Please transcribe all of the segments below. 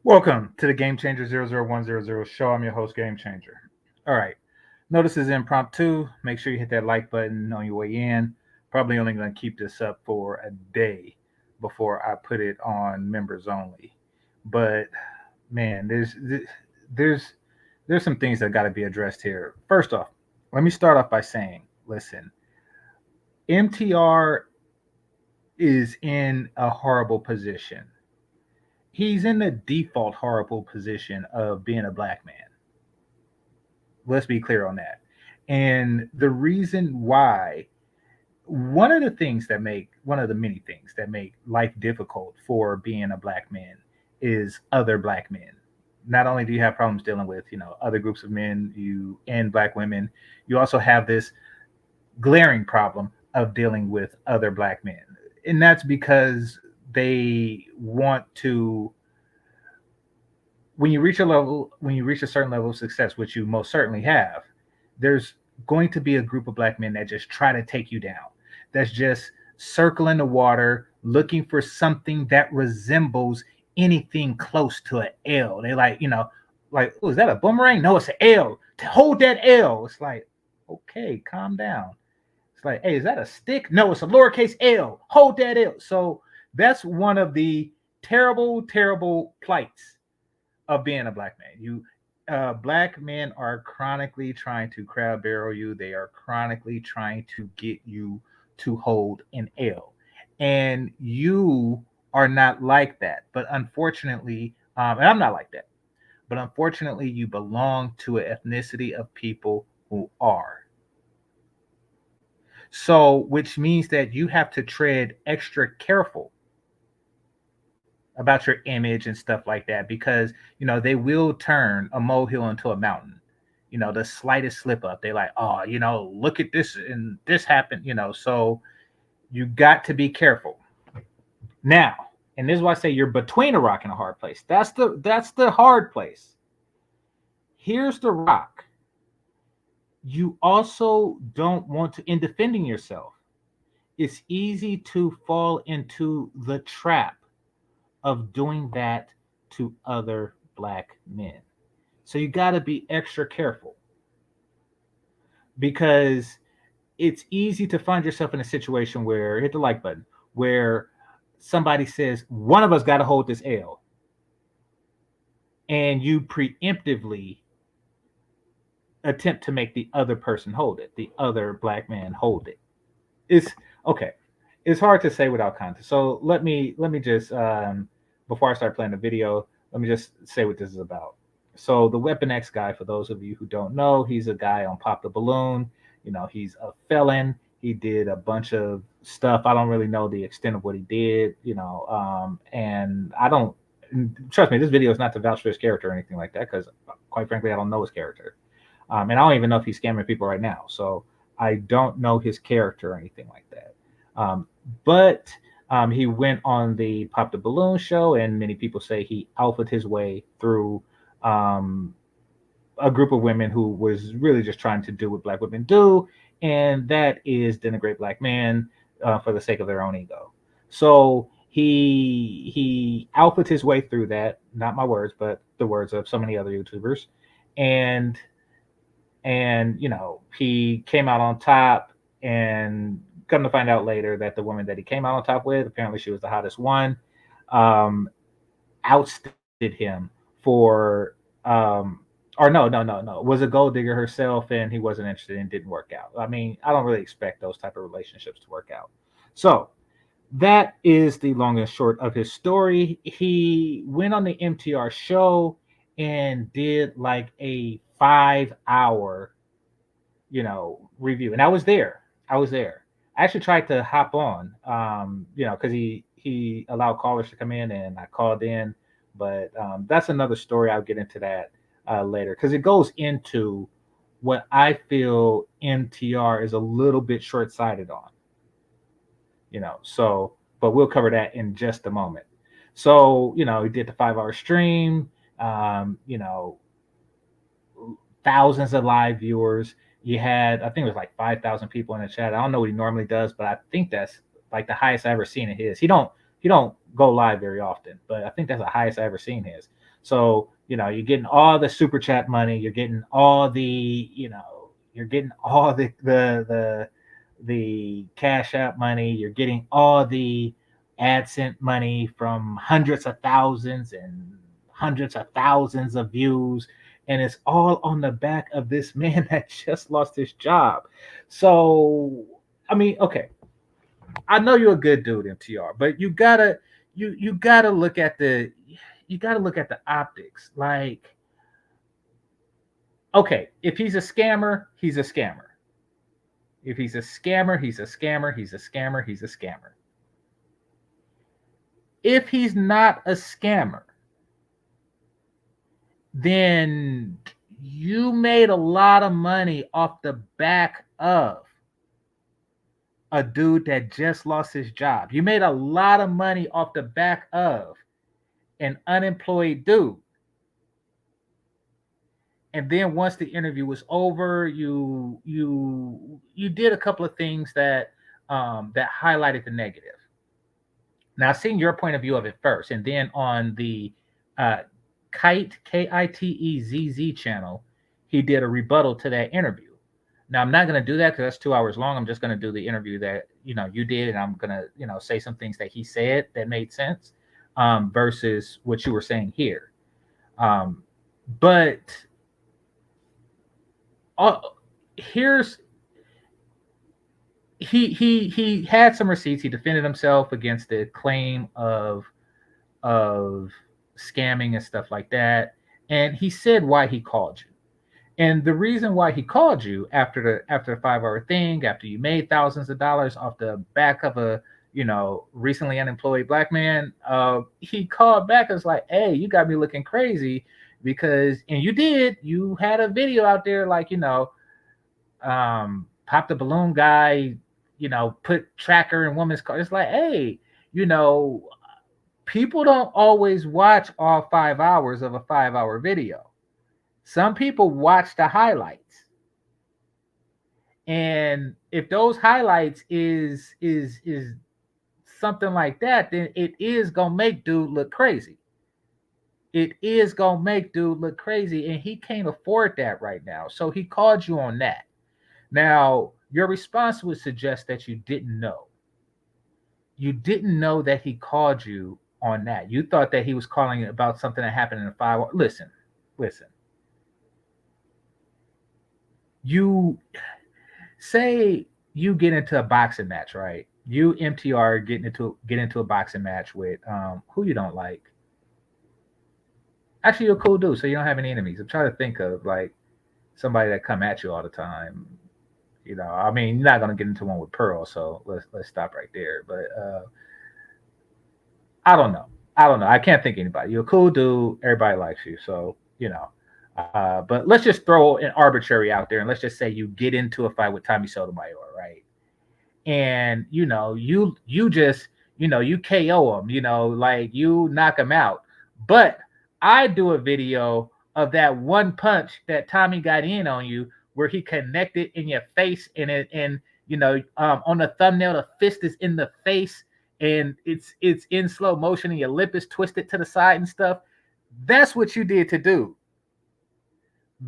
Welcome to the GameChanger 00100 show. I'm your host, GameChanger. All right. Notice is impromptu. Make sure you hit that like button on your way in. Probably only going to keep this up for a day before I put it on members only. But man, there's there's some things that got to be addressed here. First off, let me start off by saying, listen, MTR is in a horrible position. He's in the default horrible position of being a black man. Let's be clear on that. And the reason why, one of the many things that make life difficult for being a black man is other black men. Not only do you have problems dealing with, other groups of men, you and black women, you also have this glaring problem of dealing with other black men. And that's because they want to when you reach a certain level of success, which you most certainly have, there's going to be a group of black men that just try to take you down. That's just circling the water, looking for something that resembles anything close to an L. They like, like, oh, is that a boomerang? No, it's an L. To hold that L. It's like, okay, calm down. It's like, hey, is that a stick? No, it's a lowercase L. Hold that L. So that's one of the terrible, terrible plights of being a black man. Black men are chronically trying to crowd barrel you. They are chronically trying to get you to hold an L, and you are not like that. But unfortunately, and I'm not like that. But unfortunately, you belong to an ethnicity of people who are. So, which means that you have to tread extra careful about your image and stuff like that because they will turn a molehill into a mountain. The slightest slip up, they like, oh, look at this and this happened. So you got to be careful now. And this is why I say you're between a rock and a hard place. That's the hard place. Here's the rock. You also don't want to, in defending yourself, it's easy to fall into the trap of doing that to other black men. So you got to be extra careful because it's easy to find yourself in a situation where, hit the like button, where somebody says, one of us got to hold this L. And you preemptively attempt to make the other person hold it, the other black man hold it. It's okay. It's hard to say without context. So let me just before I start playing the video, let me just say what this is about. So the Weapon X guy, for those of you who don't know, he's a guy on Pop the Balloon. He's a felon. He did a bunch of stuff. I don't really know the extent of what he did. And I don't trust me. This video is not to vouch for his character or anything like that because, quite frankly, I don't know his character, and I don't even know if he's scamming people right now. So I don't know his character or anything like that. But he went on the Pop the Balloon show, and many people say he alphaed his way through a group of women who was really just trying to do what black women do, and that is denigrate black men for the sake of their own ego. So he alphaed his way through that. Not my words, but the words of so many other YouTubers, and he came out on top, and come to find out later that the woman that he came out on top with, apparently she was the hottest one, ousted him for or no, was a gold digger herself, and he wasn't interested and didn't work out. I mean, I don't really expect those type of relationships to work out. So that is the long and short of his story. He went on the MTR show and did like a 5 hour review, and I was there. I actually tried to hop on, because he allowed callers to come in, and I called in. But that's another story. I'll get into that later because it goes into what I feel MTR is a little bit short-sighted on. So, but we'll cover that in just a moment. So, he did the 5 hour stream. Thousands of live viewers. You had, I think it was like 5,000 people in the chat. I don't know what he normally does, but I think that's like the highest I ever seen in his. He don't go live very often, but I think that's the highest I ever seen his. So, you're getting all the super chat money, you're getting all the, you're getting all the cash app money, you're getting all the AdSense money from hundreds of thousands and hundreds of thousands of views. And it's all on the back of this man that just lost his job. So, I mean, okay, I know you're a good dude, MTR, but you gotta look at the optics. Like, okay, if he's a scammer, he's a scammer. If he's a scammer, he's a scammer, he's a scammer, he's a scammer. If he's not a scammer, then you made a lot of money off the back of a dude that just lost his job. You made a lot of money off the back of an unemployed dude. And then once the interview was over, you did a couple of things that highlighted the negative. Now, seeing your point of view of it first, and then on the uh, Kite KITEZZ channel, he did a rebuttal to that interview. Now, I'm not going to do that because that's 2 hours long. I'm just going to do the interview that you did, and I'm going to say some things that he said that made sense versus what you were saying here. But here's he had some receipts. He defended himself against the claim of scamming and stuff like that, and he said why he called you. And the reason why he called you after the 5 hour thing, after you made thousands of dollars off the back of a recently unemployed black man, he called back and was like, "Hey, you got me looking crazy because," and you had a video out there like pop the balloon guy, put tracker in woman's car. It's like, hey, people don't always watch all 5 hours of a 5 hour video. Some people watch the highlights. And if those highlights is something like that, then it is gonna make dude look crazy. It is gonna make dude look crazy, and he can't afford that right now. So he called you on that. Now, your response would suggest that you didn't know. You didn't know that he called you on that. You thought that he was calling about something that happened in a 5 hour. Listen. You say you get into a boxing match, right? You MTR get into a boxing match with who you don't like. Actually, you're a cool dude, so you don't have any enemies. I'm trying to think of like somebody that come at you all the time. I mean, you're not gonna get into one with Pearl, so let's stop right there. But I don't know. I can't think of anybody. You're a cool dude. Everybody likes you, so but let's just throw an arbitrary out there, and let's just say you get into a fight with Tommy Sotomayor, right? And you just you KO him, like you knock him out. But I do a video of that one punch that Tommy got in on you, where he connected in your face, and on the thumbnail, the fist is in the face, and it's in slow motion, and your lip is twisted to the side and stuff. That's what you did to do.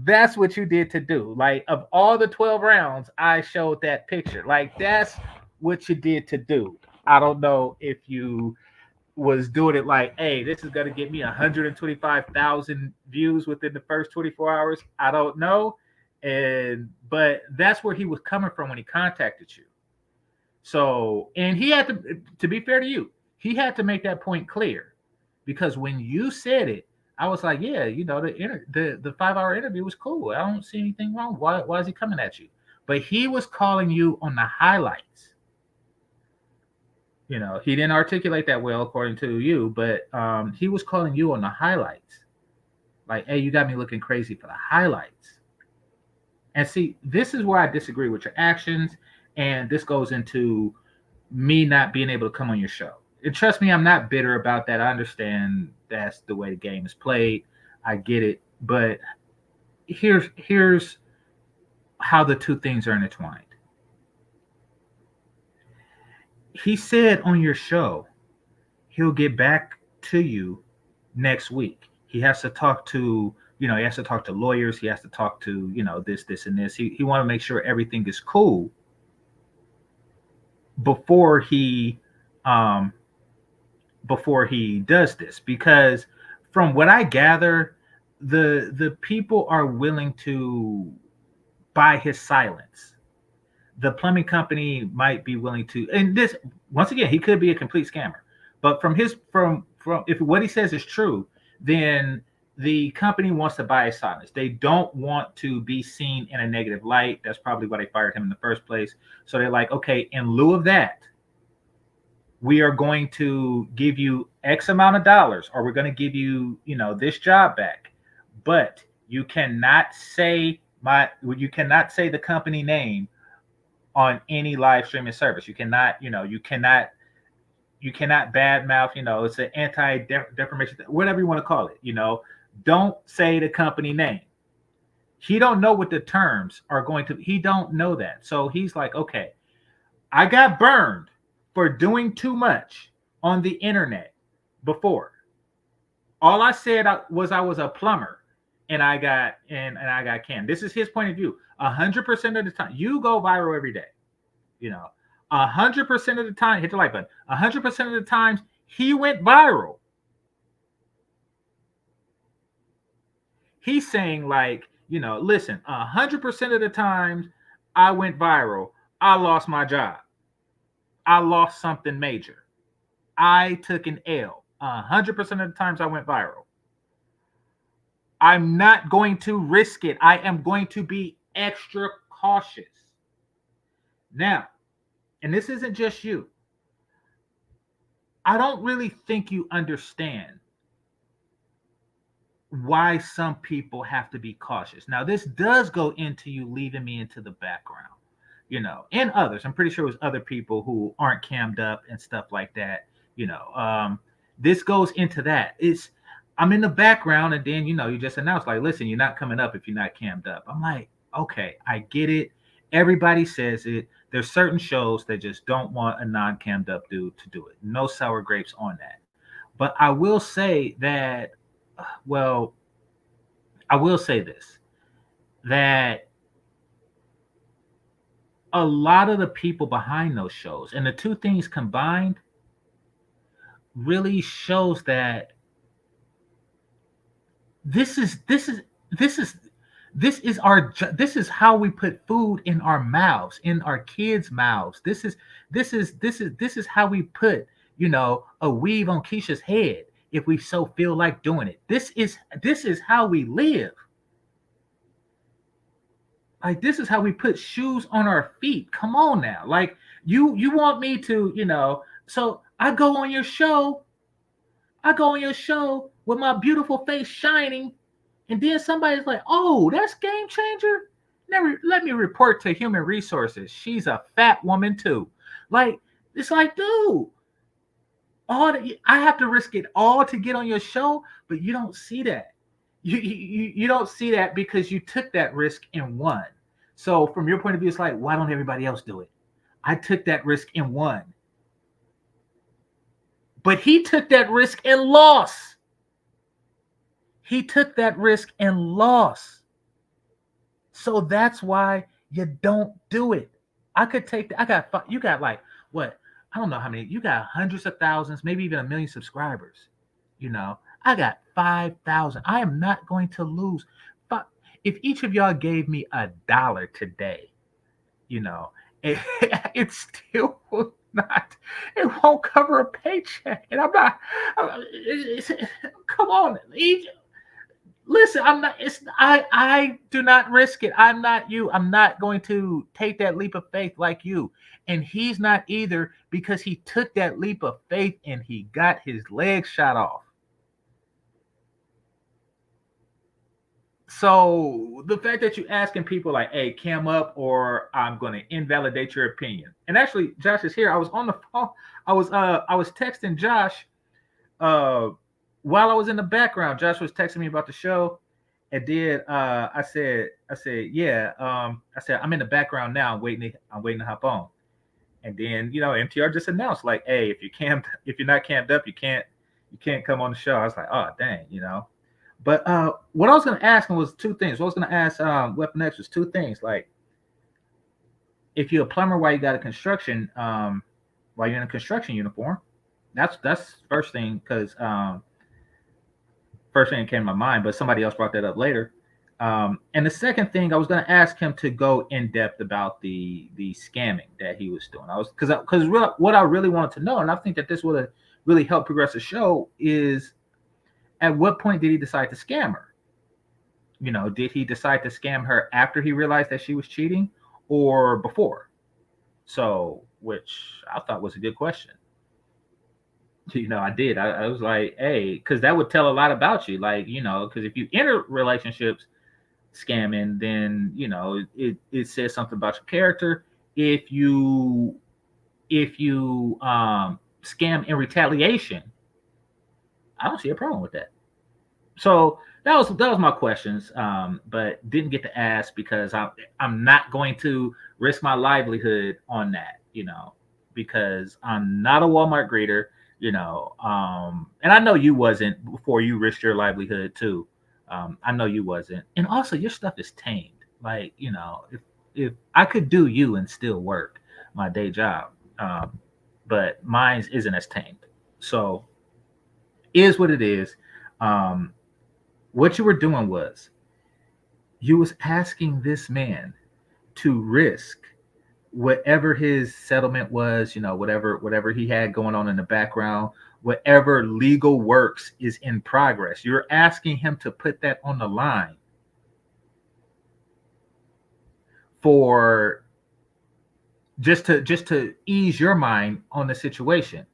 That's what you did to do. Like, of all the 12 rounds, I showed that picture. Like, that's what you did to do. I don't know if you was doing it like, hey, this is going to get me 125,000 views within the first 24 hours. I don't know. But that's where he was coming from when he contacted you. So, and he had to be fair to you, he had to make that point clear, because when you said it, I was like, yeah, the 5 hour interview was cool. I don't see anything wrong. Why is he coming at you? But he was calling you on the highlights. He didn't articulate that well according to you, but he was calling you on the highlights. Like, hey, you got me looking crazy for the highlights. And see, this is where I disagree with your actions, and this goes into me not being able to come on your show. And trust me, I'm not bitter about that. I understand that's the way the game is played. I get it. But here's how the two things are intertwined. He said on your show he'll get back to you next week. He has to talk to, he has to talk to lawyers. He has to talk to, this, and this. He want to make sure everything is cool before he, um, does this, because from what I gather, the people are willing to buy his silence. The plumbing company might be willing to, and this, once again, he could be a complete scammer, but from if what he says is true, then the company wants to buy his silence. They don't want to be seen in a negative light. That's probably why they fired him in the first place. So they're like, okay, in lieu of that, we are going to give you X amount of dollars, or we're going to give you, this job back, but you cannot say the company name on any live streaming service. You cannot badmouth, it's an anti-defamation, whatever you want to call it, don't say the company name. He don't know what the terms are going to, he don't know that. So he's like, okay, I got burned for doing too much on the internet before. All I said was I was a plumber, and I got canned. This is his point of view. 100% of the time, you go viral every day. 100% of the time, hit the like button. 100% of the times he went viral. He's saying like, listen, 100% of the times I went viral, I lost my job. I lost something major. I took an L. 100% of the times I went viral. I'm not going to risk it. I am going to be extra cautious. Now, and this isn't just you. I don't really think you understand why some people have to be cautious. Now, this does go into you leaving me into the background, and others. I'm pretty sure it was other people who aren't cammed up and stuff like that. This goes into that. I'm in the background, and then, you just announce like, listen, you're not coming up if you're not cammed up. I'm like, okay, I get it. Everybody says it. There's certain shows that just don't want a non-cammed up dude to do it. No sour grapes on that. But I will say that, I will say this, that a lot of the people behind those shows, and the two things combined, really shows that this is how we put food in our mouths, in our kids' mouths. This is how we put, a weave on Keisha's head if we so feel like doing it. This is how we live. Like, this is how we put shoes on our feet. Come on now. Like, you want me to, so I go on your show with my beautiful face shining, and then somebody's like, oh, that's GameChanger? Let me report to human resources. She's a fat woman too. Like, it's like, dude, I have to risk it all to get on your show, but you don't see that. You don't see that because you took that risk and won. So from your point of view, it's like, why don't everybody else do it? I took that risk and won. But he took that risk and lost. He took that risk and lost. So that's why you don't do it. I could take that. You got like, what? I don't know how many. You got hundreds of thousands, maybe even 1 million subscribers. I got 5,000. I am not going to lose. If each of y'all gave me $1 today, it still will not. It won't cover a paycheck, and I'm not. Come on, listen. I'm not. I do not risk it. I'm not you. I'm not going to take that leap of faith like you, and he's not either, because he took that leap of faith and he got his legs shot off. So the fact that you asking people like, hey, cam up or I'm going to invalidate your opinion. And actually, Josh is here. I was on the phone. I was texting Josh while I was in the background. Josh was texting me about the show. And then I said, yeah. I said, I'm in the background now. I'm waiting to hop on. And then, MTR just announced like, hey, if you're not camped up, you can't come on the show. I was like, oh, dang, But what I was going to ask him was two things. What I was going to ask Weapon X was two things. Like, if you're a plumber while you got a construction, while you're in a construction uniform, that's first thing, because first thing that came to my mind, but somebody else brought that up later. And the second thing, I was going to ask him to go in depth about the scamming that he was doing. Because what I really wanted to know, and I think that this would have really helped progress the show, is at what point did he decide to scam her? You know, did he decide to scam her after he realized that she was cheating, or before? So, which I thought was a good question. You know, I did. I was like, hey, because that would tell a lot about you. Like, you know, because if you enter relationships scamming, then, you know, it says something about your character. If you scam in retaliation, I don't see a problem with that. So that was my questions, but didn't get to ask because I'm not going to risk my livelihood on that, you know, because I'm not a Walmart greeter, you know, and I know you wasn't before you risked your livelihood too. I know you wasn't, and also your stuff is tamed. Like, you know, if I could do you and still work my day job, but mine isn't as tamed. So is what it is. What you were doing was you was asking this man to risk whatever his settlement was, you know, whatever he had going on in the background, whatever legal works is in progress. You're asking him to put that on the line for just to ease your mind on the situation.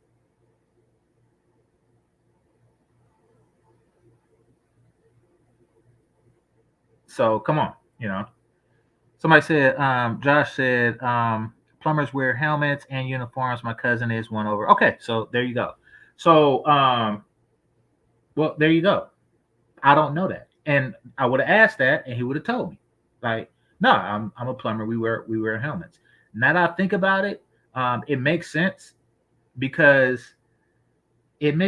So come on, you know. Somebody said, Josh said, plumbers wear helmets and uniforms. My cousin is one over. Okay, so there you go. So, well, there you go. I don't know that, and I would have asked that, and he would have told me, like, no, I'm a plumber. We wear helmets. Now that I think about it, it makes sense because when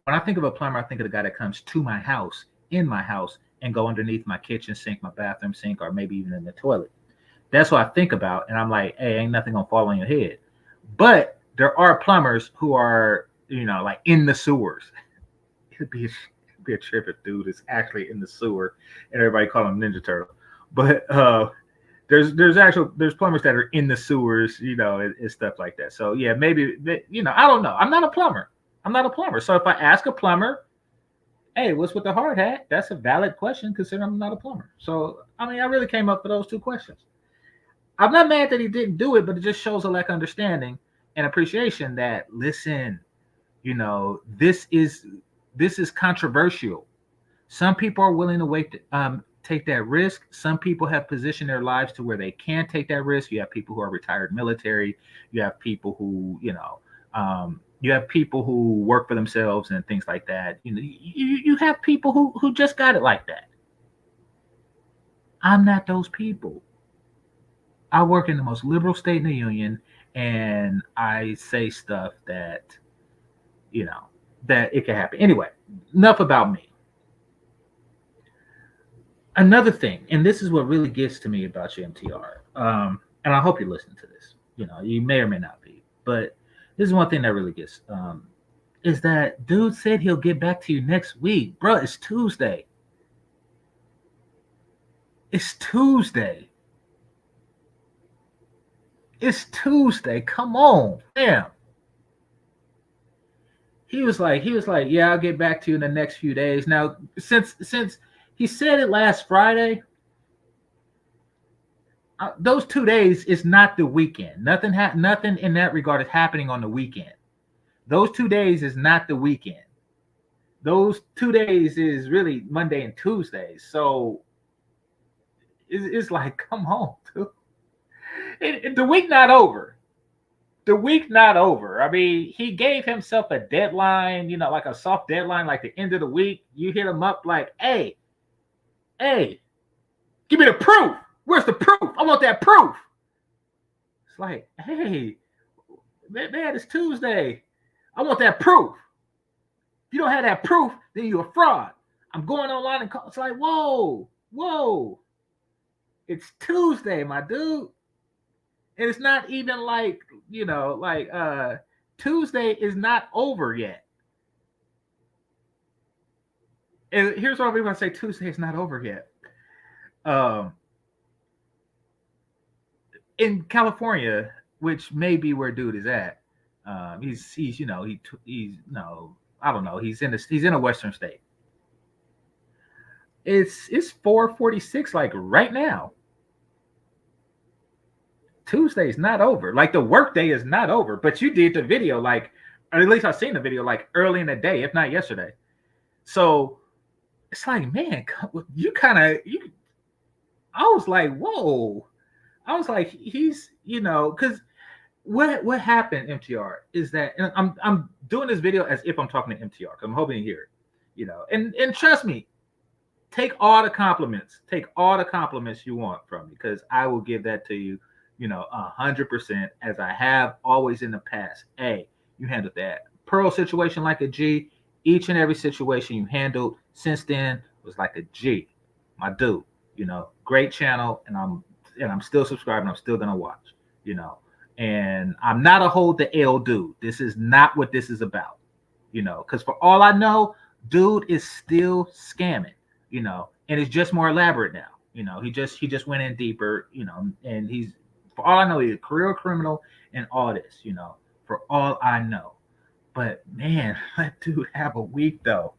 I think of a plumber, I think of the guy that comes to my house, in my house, and go underneath my kitchen sink, my bathroom sink, or maybe even in the toilet. That's what I think about, and I'm like, hey, ain't nothing gonna fall on your head. But there are plumbers who are, you know, like in the sewers. It'd be a trip if dude is actually in the sewer, and everybody call him Ninja Turtle. But there's plumbers that are in the sewers, you know, and stuff like that. So yeah, maybe, you know, I don't know. I'm not a plumber. So if I ask a plumber, hey, what's with the hard hat? That's a valid question considering I'm not a plumber. So I mean, I really came up with those two questions. I'm not mad that he didn't do it, but it just shows a lack of understanding and appreciation that, listen, you know, this is controversial. Some people are willing to take that risk. Some people have positioned their lives to where they can take that risk. You have people who are retired military. You have people who, you know, you have people who work for themselves and things like that. You know, you have people who just got it like that. I'm not those people. I work in the most liberal state in the union, and I say stuff that, you know, that it can happen. Anyway, enough about me. Another thing, and this is what really gets to me about your MTR, and I hope you listen to this. You know, you may or may not be, but this is one thing that really gets, is that dude said he'll get back to you next week. Bro, it's Tuesday. It's Tuesday. It's Tuesday. Come on, damn. He was like, yeah, I'll get back to you in the next few days. Now, since he said it last Friday, those 2 days is not the weekend. Nothing in that regard is happening on the weekend. Those 2 days is not the weekend. Those 2 days is really Monday and Tuesday. So it's like, come on, dude. The week not over. The week not over. I mean, he gave himself a deadline, you know, like a soft deadline, like the end of the week. You hit him up like, hey, give me the proof. Where's the proof? I want that proof. It's like, hey, man, it's Tuesday. I want that proof. If you don't have that proof, then you're a fraud. I'm going online and call. It's like, whoa. It's Tuesday, my dude. And it's not even like, Tuesday is not over yet. And here's what I'm going to say: Tuesday is not over yet. Um, in California, which may be where dude is at, he's no, I don't know. He's in a Western state. It's 4:46 like right now. Tuesday's not over. Like the workday is not over. But you did the video like, or at least I've seen the video like early in the day, if not yesterday. So it's like, man, you kind of you. I was like, whoa. I was like, he's because what happened, MTR, is that, and I'm doing this video as if I'm talking to MTR because I'm hoping to hear it, and trust me, take all the compliments you want from me because I will give that to you, 100% as I have always in the past. Hey, you handled that Pearl situation like a G. Each and every situation you handled since then was like a G, my dude. Great channel, and I'm still subscribing. I'm still gonna watch, and I'm not a hold the L dude. This is not what this is about, because for all I know, dude is still scamming, and it's just more elaborate now. He just went in deeper, and he's, for all I know, he's a career criminal and all this, for all I know. But man, let dude have a week though.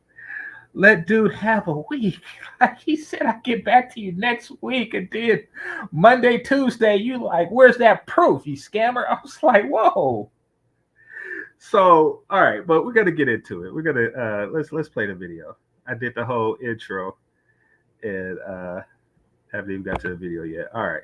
Let dude have a week. Like he said, I'll get back to you next week. And then Monday, Tuesday, you like, where's that proof, you scammer? I was like, whoa. So, all right, but we're gonna get into it. We're gonna let's play the video. I did the whole intro and haven't even got to the video yet. All right.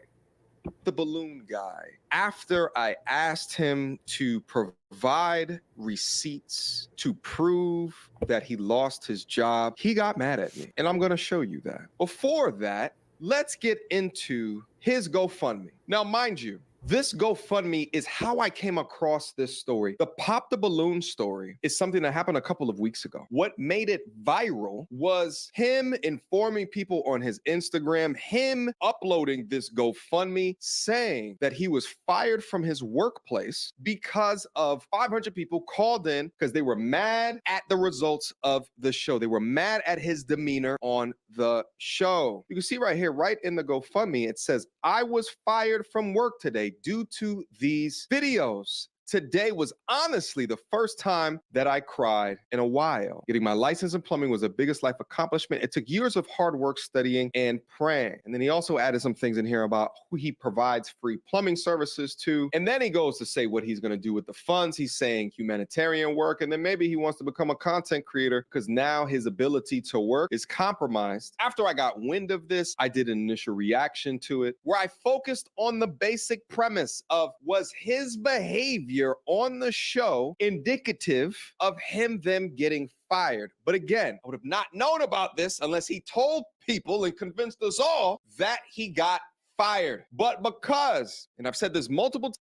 The balloon guy, after I asked him to provide receipts to prove that he lost his job, he got mad at me, and I'm going to show you that. Before that, let's get into his GoFundMe. Now, mind you, this GoFundMe is how I came across this story. The Pop the Balloon story is something that happened a couple of weeks ago. What made it viral was him informing people on his Instagram, him uploading this GoFundMe saying that he was fired from his workplace because of 500 people called in because they were mad at the results of the show. They were mad at his demeanor on the show. You can see right here, right in the GoFundMe, it says, I was fired from work today due to these videos. Today was honestly the first time that I cried in a while. Getting my license in plumbing was the biggest life accomplishment. It took years of hard work, studying, and praying. And then he also added some things in here about who he provides free plumbing services to. And then he goes to say what he's going to do with the funds. He's saying humanitarian work. And then maybe he wants to become a content creator because now his ability to work is compromised. After I got wind of this, I did an initial reaction to it where I focused on the basic premise of, was his behavior on the show indicative of them getting fired? But again, I would have not known about this unless he told people and convinced us all that he got fired. But because, and I've said this multiple times,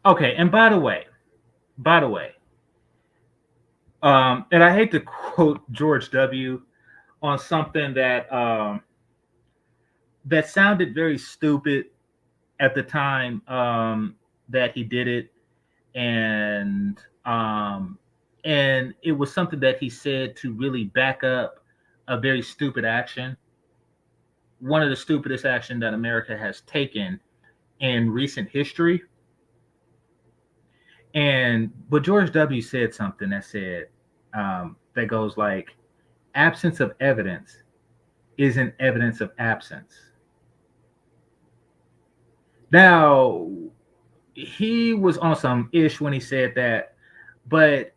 Okay, and by the way, and I hate to quote George W. on something that that sounded very stupid at the time that he did it, and it was something that he said to really back up a very stupid action, one of the stupidest action that America has taken in recent history. But George W. said something that said that goes like, absence of evidence isn't evidence of absence. Now, he was on some ish when he said that, but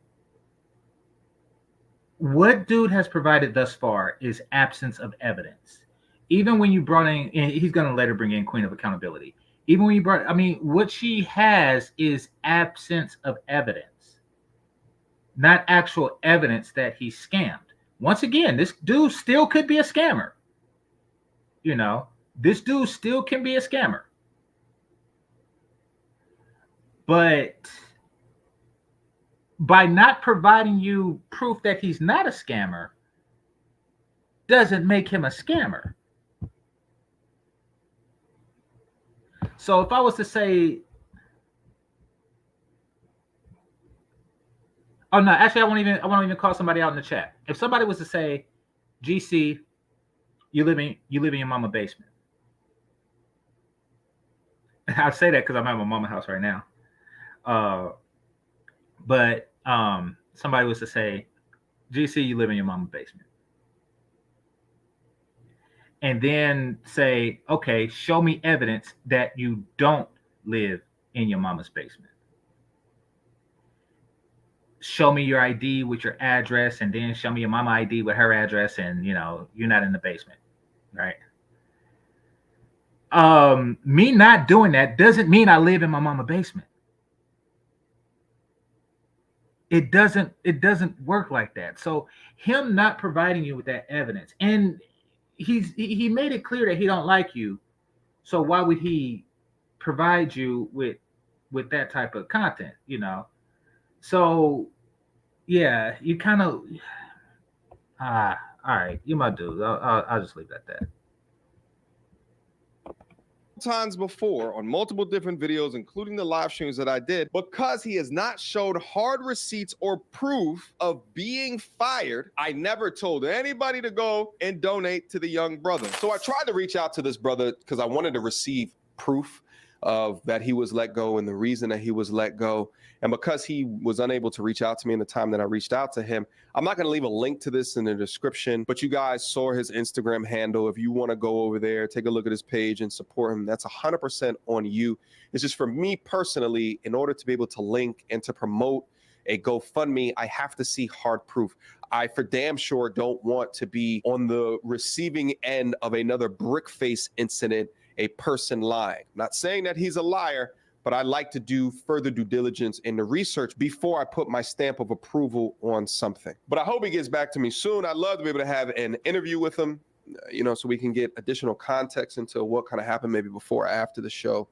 what dude has provided thus far is absence of evidence. Even when you brought in, and he's going to later bring in Queen of Accountability. Even when you brought, I mean, what she has is absence of evidence, not actual evidence that he scammed. Once again, this dude still could be a scammer. This dude still can be a scammer. But by not providing you proof that he's not a scammer doesn't make him a scammer. So if I was to say, oh no, actually I won't even call somebody out in the chat. If somebody was to say, GC, you live in your mama basement. I say that because I'm at my mama house right now. But somebody was to say, GC, you live in your mama basement. And then say, okay, show me evidence that you don't live in your mama's basement. Show me your ID with your address, and then show me your mama ID with her address, and you're not in the basement, right? Me not doing that doesn't mean I live in my mama basement. It doesn't work like that. So him not providing you with that evidence, and he made it clear that he don't like you. So why would he provide you with that type of content, So yeah, you kind of all right, you my dude. I'll just leave it at that. Times before on multiple different videos, including the live streams that I did, because he has not showed hard receipts or proof of being fired. I never told anybody to go and donate to the young brother. So I tried to reach out to this brother because I wanted to receive proof of that he was let go and the reason that he was let go. And because he was unable to reach out to me in the time that I reached out to him, I'm not going to leave a link to this in the description, but you guys saw his Instagram handle. If you want to go over there, take a look at his page and support him, that's 100% on you. It's just for me personally, in order to be able to link and to promote a GoFundMe, I have to see hard proof. I for damn sure don't want to be on the receiving end of another brick face incident, a person lying. I'm not saying that he's a liar, but I like to do further due diligence in the research before I put my stamp of approval on something. But I hope he gets back to me soon. I'd love to be able to have an interview with him, so we can get additional context into what kind of happened maybe before or after the show,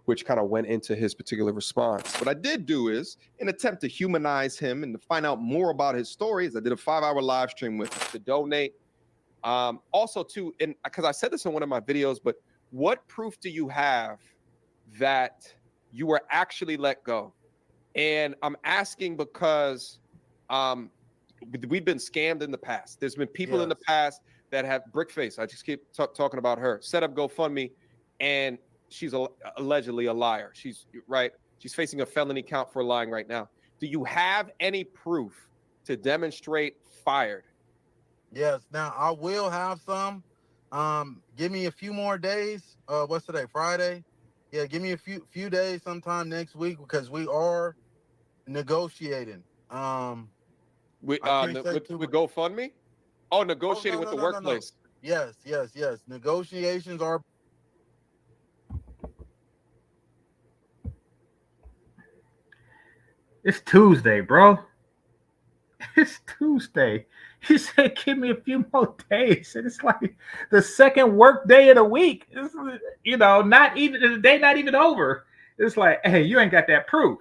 which kind of went into his particular response. What I did do is, in an attempt to humanize him and to find out more about his stories, I did a 5-hour live stream with him to donate. Also, too, and because I said this in one of my videos, but what proof do you have that you were actually let go? And I'm asking because we've been scammed in the past. There's been people in the past that have brickface. I just keep talking about her. Set up GoFundMe, and she's allegedly a liar. She's right. She's facing a felony count for lying right now. Do you have any proof to demonstrate fired? Yes. Now I will have some. Give me a few more days. What's today? Friday. Yeah, give me a few days sometime next week because we are negotiating. With GoFundMe? Oh, negotiating with the workplace. No. Yes. Negotiations are. It's Tuesday, bro. It's Tuesday. He said, give me a few more days. And it's like the second work day of the week. It's, not even the day, not even over. It's like, hey, you ain't got that proof.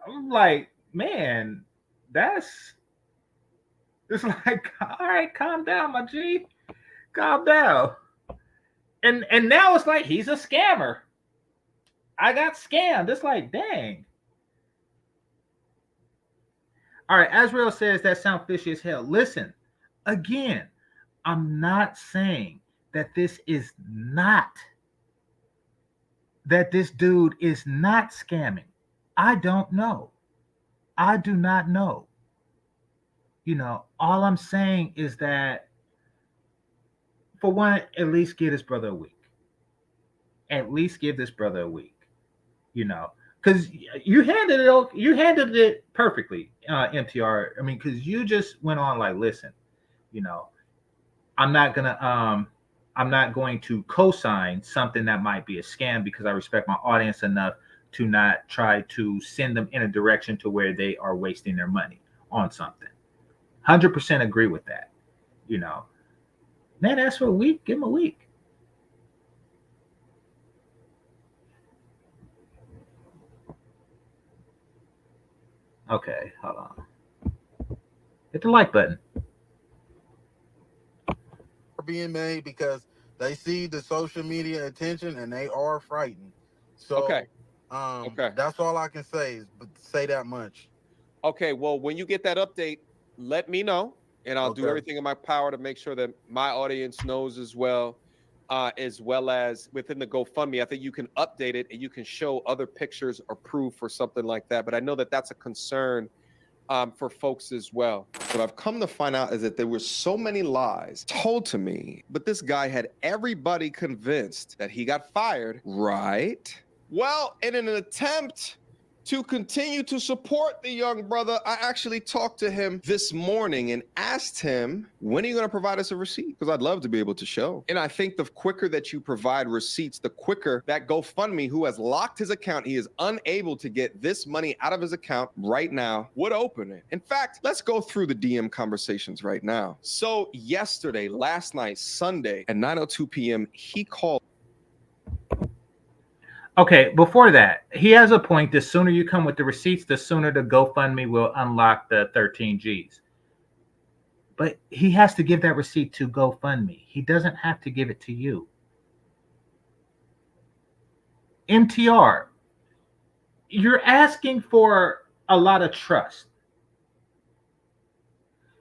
I'm like, man, it's like, all right, calm down, my G. Calm down. And now it's like he's a scammer. I got scammed. It's like, dang. All right, Azrael says that sounds fishy as hell. Listen, again, I'm not saying that this dude is not scamming. I don't know. I do not know. All I'm saying is that, for one, at least give this brother a week. At least give this brother a week. Because you handled it perfectly, MTR. I mean, because you just went on like, listen, I'm not going to co-sign something that might be a scam because I respect my audience enough to not try to send them in a direction to where they are wasting their money on something. 100% agree with that. Man, ask for a week, give him a week. Okay, hold on. Hit the like button. Being made because they see the social media attention and they are frightened. Okay. So Okay. that's all I can say is but say that much. Okay. Well, when you get that update, let me know, and I'll do Okay. everything in my power to make sure that my audience knows as well as within the GoFundMe. I think you can update it and you can show other pictures or proof or something like that. But I know that that's a concern for folks as well. What I've come to find out is that there were so many lies told to me, but this guy had everybody convinced that he got fired, right? Well, in an attempt to continue to support the young brother, I actually talked to him this morning and asked him, when are you going to provide us a receipt? Because I'd love to be able to show. And I think the quicker that you provide receipts, the quicker that GoFundMe, who has locked his account, he is unable to get this money out of his account right now, would open it. In fact, let's go through the DM conversations right now. So yesterday, last night, Sunday at 9:02 p.m., he called. Okay, before that, he has a point. The sooner you come with the receipts, the sooner the GoFundMe will unlock the 13 Gs. But he has to give that receipt to GoFundMe. He doesn't have to give it to you. MTR, you're asking for a lot of trust.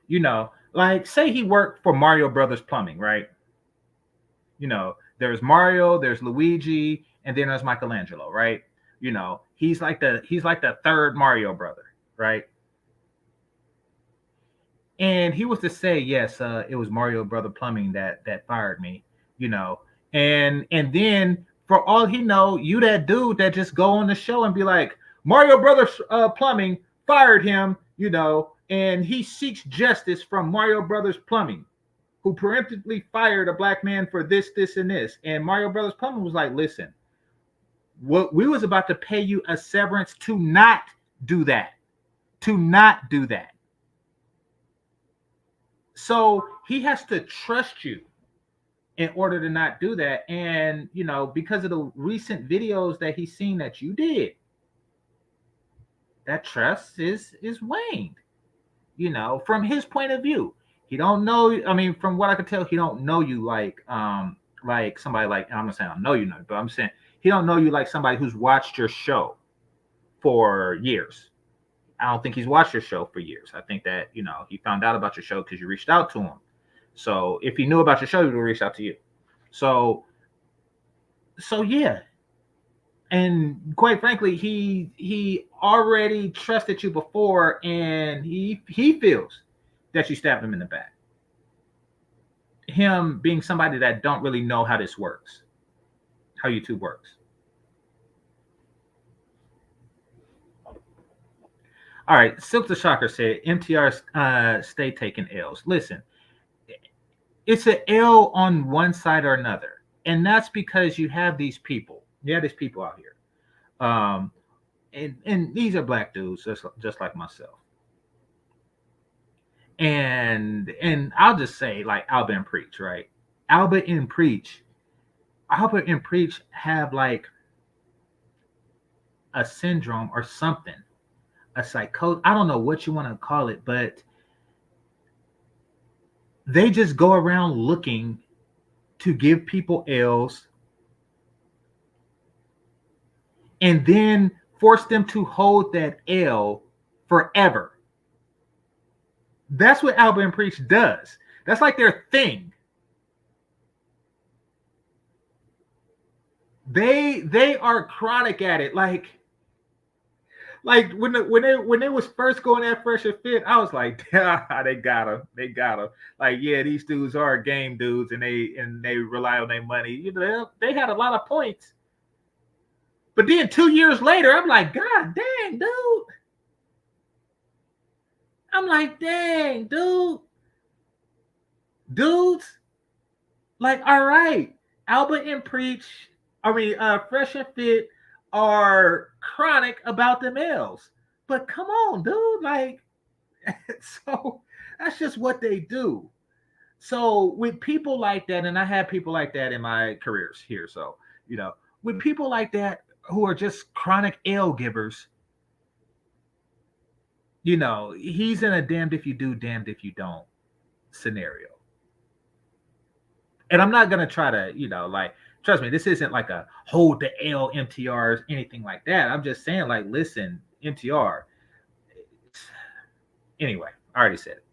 You know, like say he worked for Mario Brothers Plumbing, right? You know, there's Mario, there's Luigi, and then there's Michelangelo, right? You know, he's like the third Mario brother, right? And he was to say, yes, it was Mario Brother Plumbing that fired me, you know. And then for all he know, you that dude that just go on the show and be like, Mario Brothers Plumbing fired him, you know, and he seeks justice from Mario Brothers Plumbing, who preemptively fired a black man for this, this, and this. And Mario Brothers Plumbing was like, listen, what we was about to pay you a severance to not do that. To not do that. So he has to trust you in order to not do that. And, you know, because of the recent videos that he's seen that you did, that trust is waned, you know, from his point of view. He don't know, I mean, from what I could tell, he don't know you like somebody like, I'm not saying I know you know, but I'm saying he don't know you like somebody who's watched your show for years. I don't think he's watched your show for years. I think that, you know, he found out about your show because you reached out to him. So if he knew about your show, he would have reached out to you. So yeah. And quite frankly, he already trusted you before, and he feels that you stabbed him in the back. Him being somebody that don't really know how this works, how YouTube works. All right, Silk the Shocker said MTR stay taking L's. Listen, it's an L on one side or another, and that's because you have these people. You have these people out here, and these are black dudes, just like myself. And I'll just say like Albert and Preach, right? Albert and Preach have like a syndrome or something, a psychosis. I don't know what you want to call it, but they just go around looking to give people L's and then force them to hold that L forever. That's what Albert and Preach does. That's like their thing. They are chronic at it. Like when they was first going at Fresh and Fit, I was like, they got him. Like, yeah, these dudes are game dudes, and they rely on their money. You know, they had a lot of points. But then 2 years later, I'm like, God dang, dude. I'm like, dang, dude. Dudes, like, all right, Albert and Preach, Fresh and Fit are chronic about them L's. But come on, dude. Like, so that's just what they do. So with people like that, and I have people like that in my careers here. So, you know, with people like that who are just chronic L givers, you know, he's in a damned if you do, damned if you don't scenario. And I'm not gonna try to, you know, like, trust me, this isn't like a hold the L MTRs, anything like that. I'm just saying, like, listen, MTR. Anyway, I already said it.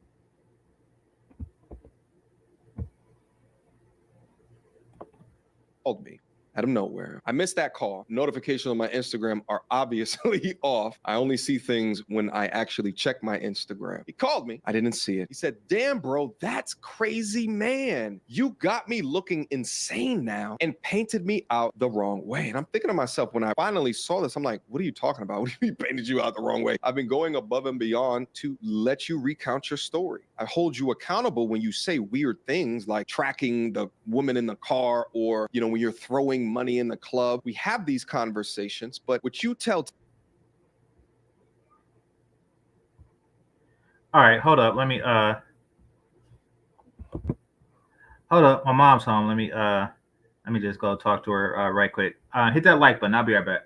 Called me out of nowhere. I missed that call. Notifications on my Instagram are obviously off. I only see things when I actually check my Instagram. He called me. I didn't see it. He said, damn, bro, that's crazy, man. You got me looking insane now and painted me out the wrong way. And I'm thinking to myself, when I finally saw this, I'm like, what are you talking about? What do you mean painted you out the wrong way? I've been going above and beyond to let you recount your story. I hold you accountable when you say weird things like tracking the woman in the car, or, you know, when you're throwing money in the club. We have these conversations, but what you tell. All right, hold up. Let me hold up. My mom's home. Let me just go talk to her right quick. Hit that like button. I'll be right back.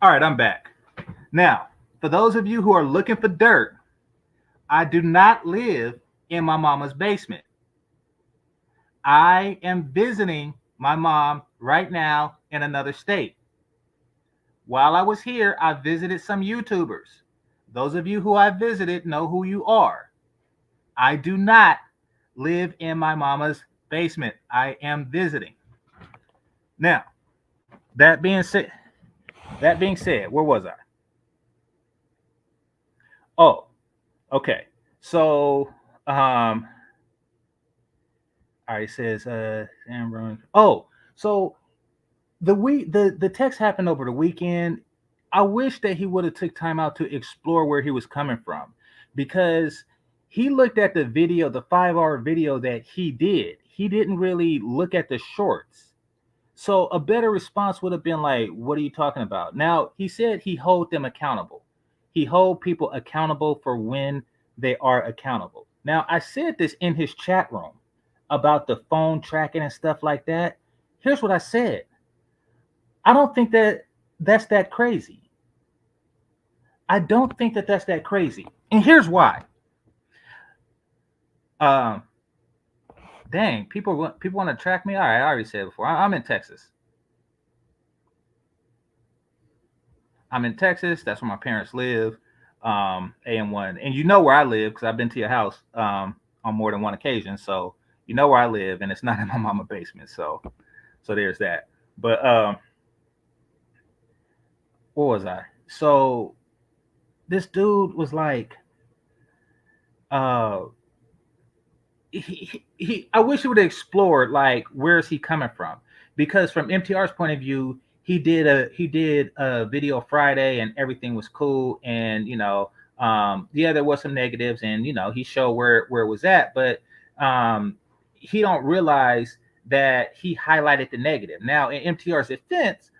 All right, I'm back. Now, for those of you who are looking for dirt, I do not live in my mama's basement. I am visiting my mom right now in another state. While I was here, I visited some YouTubers. Those of you who I visited know who you are. I do not live in my mama's basement. I am visiting. Now, that being said, where was I? Oh, okay. So, all right, it says, oh, so the text happened over the weekend. I wish that he would have took time out to explore where he was coming from, because he looked at the video, the 5-hour video that he did. He didn't really look at the shorts. So a better response would have been like, what are you talking about? Now, he said he hold them accountable. He hold people accountable for when they are accountable. Now, I said this in his chat room about the phone tracking and stuff like that. Here's what I said. I don't think that that's that crazy. I don't think that that's that crazy. And here's why. Um, dang, people want to track me. All right, I already said it before. I'm in Texas. I'm in Texas. That's where my parents live. AM1, and you know where I live because I've been to your house on more than one occasion. So you know where I live, and it's not in my mama's basement. So there's that. But what was I? So this dude was like, I wish he would have explored like where is he coming from, because from MTR's point of view, he did a video Friday and everything was cool, and you know, yeah, there was some negatives, and you know, he showed where it was at, but he don't realize that he highlighted the negative. Now in MTR's defense,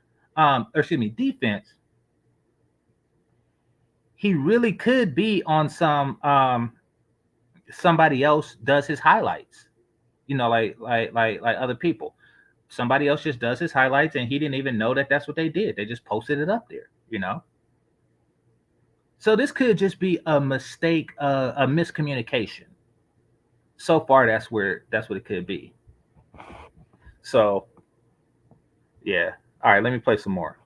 defense, he really could be on some somebody else does his highlights, you know, like other people. Somebody else just does his highlights, and he didn't even know that that's what they did. They just posted it up there, you know. So this could just be a mistake, a miscommunication. So far, that's what it could be. So, yeah. All right, let me play some more.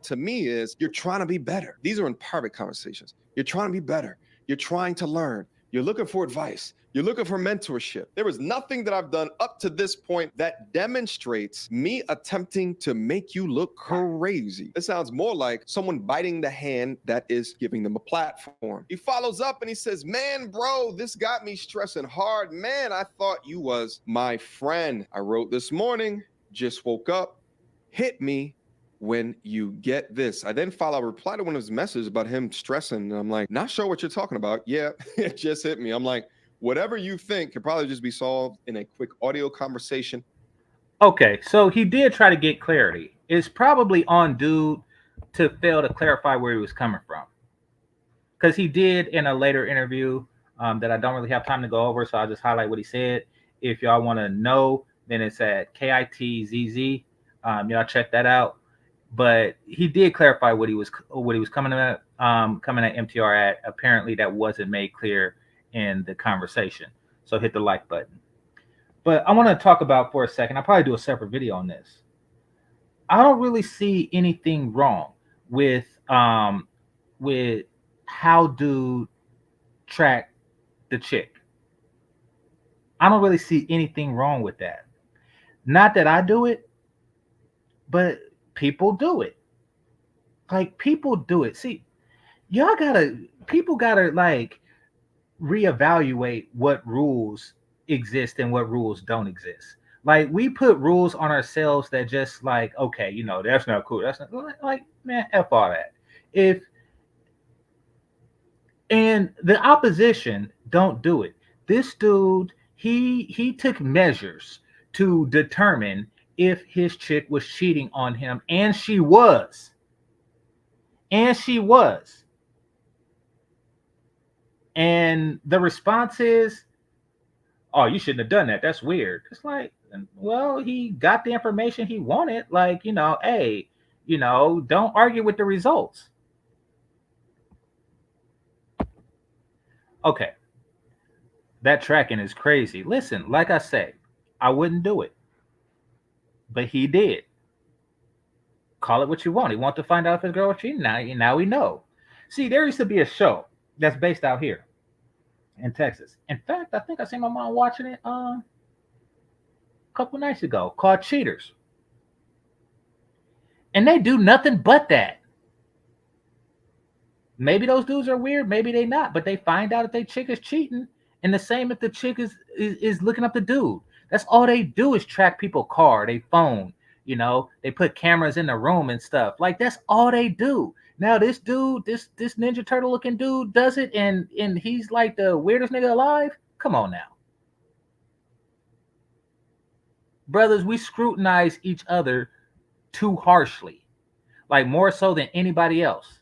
To me is you're trying to be better. These are in private conversations. You're trying to be better. You're trying to learn. You're looking for advice. You're looking for mentorship. There is nothing that I've done up to this point that demonstrates me attempting to make you look crazy. It sounds more like someone biting the hand that is giving them a platform. He follows up and he says, man, bro, this got me stressing hard. Man, I thought you was my friend. I wrote this morning, just woke up, hit me when you get this. I then follow a reply to one of his messages about him stressing. And I'm like, not sure what you're talking about. Yeah, it just hit me. I'm like, whatever you think could probably just be solved in a quick audio conversation. Okay, so he did try to get clarity. It's probably on dude to fail to clarify where he was coming from. Because he did in a later interview that I don't really have time to go over, so I'll just highlight what he said. If y'all want to know, then it's at KITZZ. Y'all check that out. But he did clarify what he was coming at MTR at. Apparently, that wasn't made clear in the conversation. So hit the like button. But I want to talk about for a second. I'll probably do a separate video on this. I don't really see anything wrong with how dude track the chick. I don't really see anything wrong with that. Not that I do it, but people do it. Like, people do it. See, people gotta like reevaluate what rules exist and what rules don't exist. Like, we put rules on ourselves that just like, okay, that's not cool. That's not like, man, F all that. And the opposition don't do it. This dude, he took measures to determine if his chick was cheating on him, and she was. And the response is, oh, you shouldn't have done that. That's weird. It's like, well, he got the information he wanted. Like, hey, don't argue with the results. Okay. That tracking is crazy. Listen, like I say, I wouldn't do it. But he did. Call it what you want. He wanted to find out if his girl was cheating. Now we know. See, there used to be a show that's based out here in Texas. In fact, I think I seen my mom watching it a couple nights ago, called Cheaters. And they do nothing but that. Maybe those dudes are weird, maybe they not, but they find out if they chick is cheating, and the same if the chick is looking up the dude. That's all they do is track people's car, they phone, they put cameras in the room and stuff. Like, that's all they do. Now this dude, this Ninja Turtle looking dude does it, and he's like the weirdest nigga alive. Come on now. Brothers, we scrutinize each other too harshly. Like, more so than anybody else.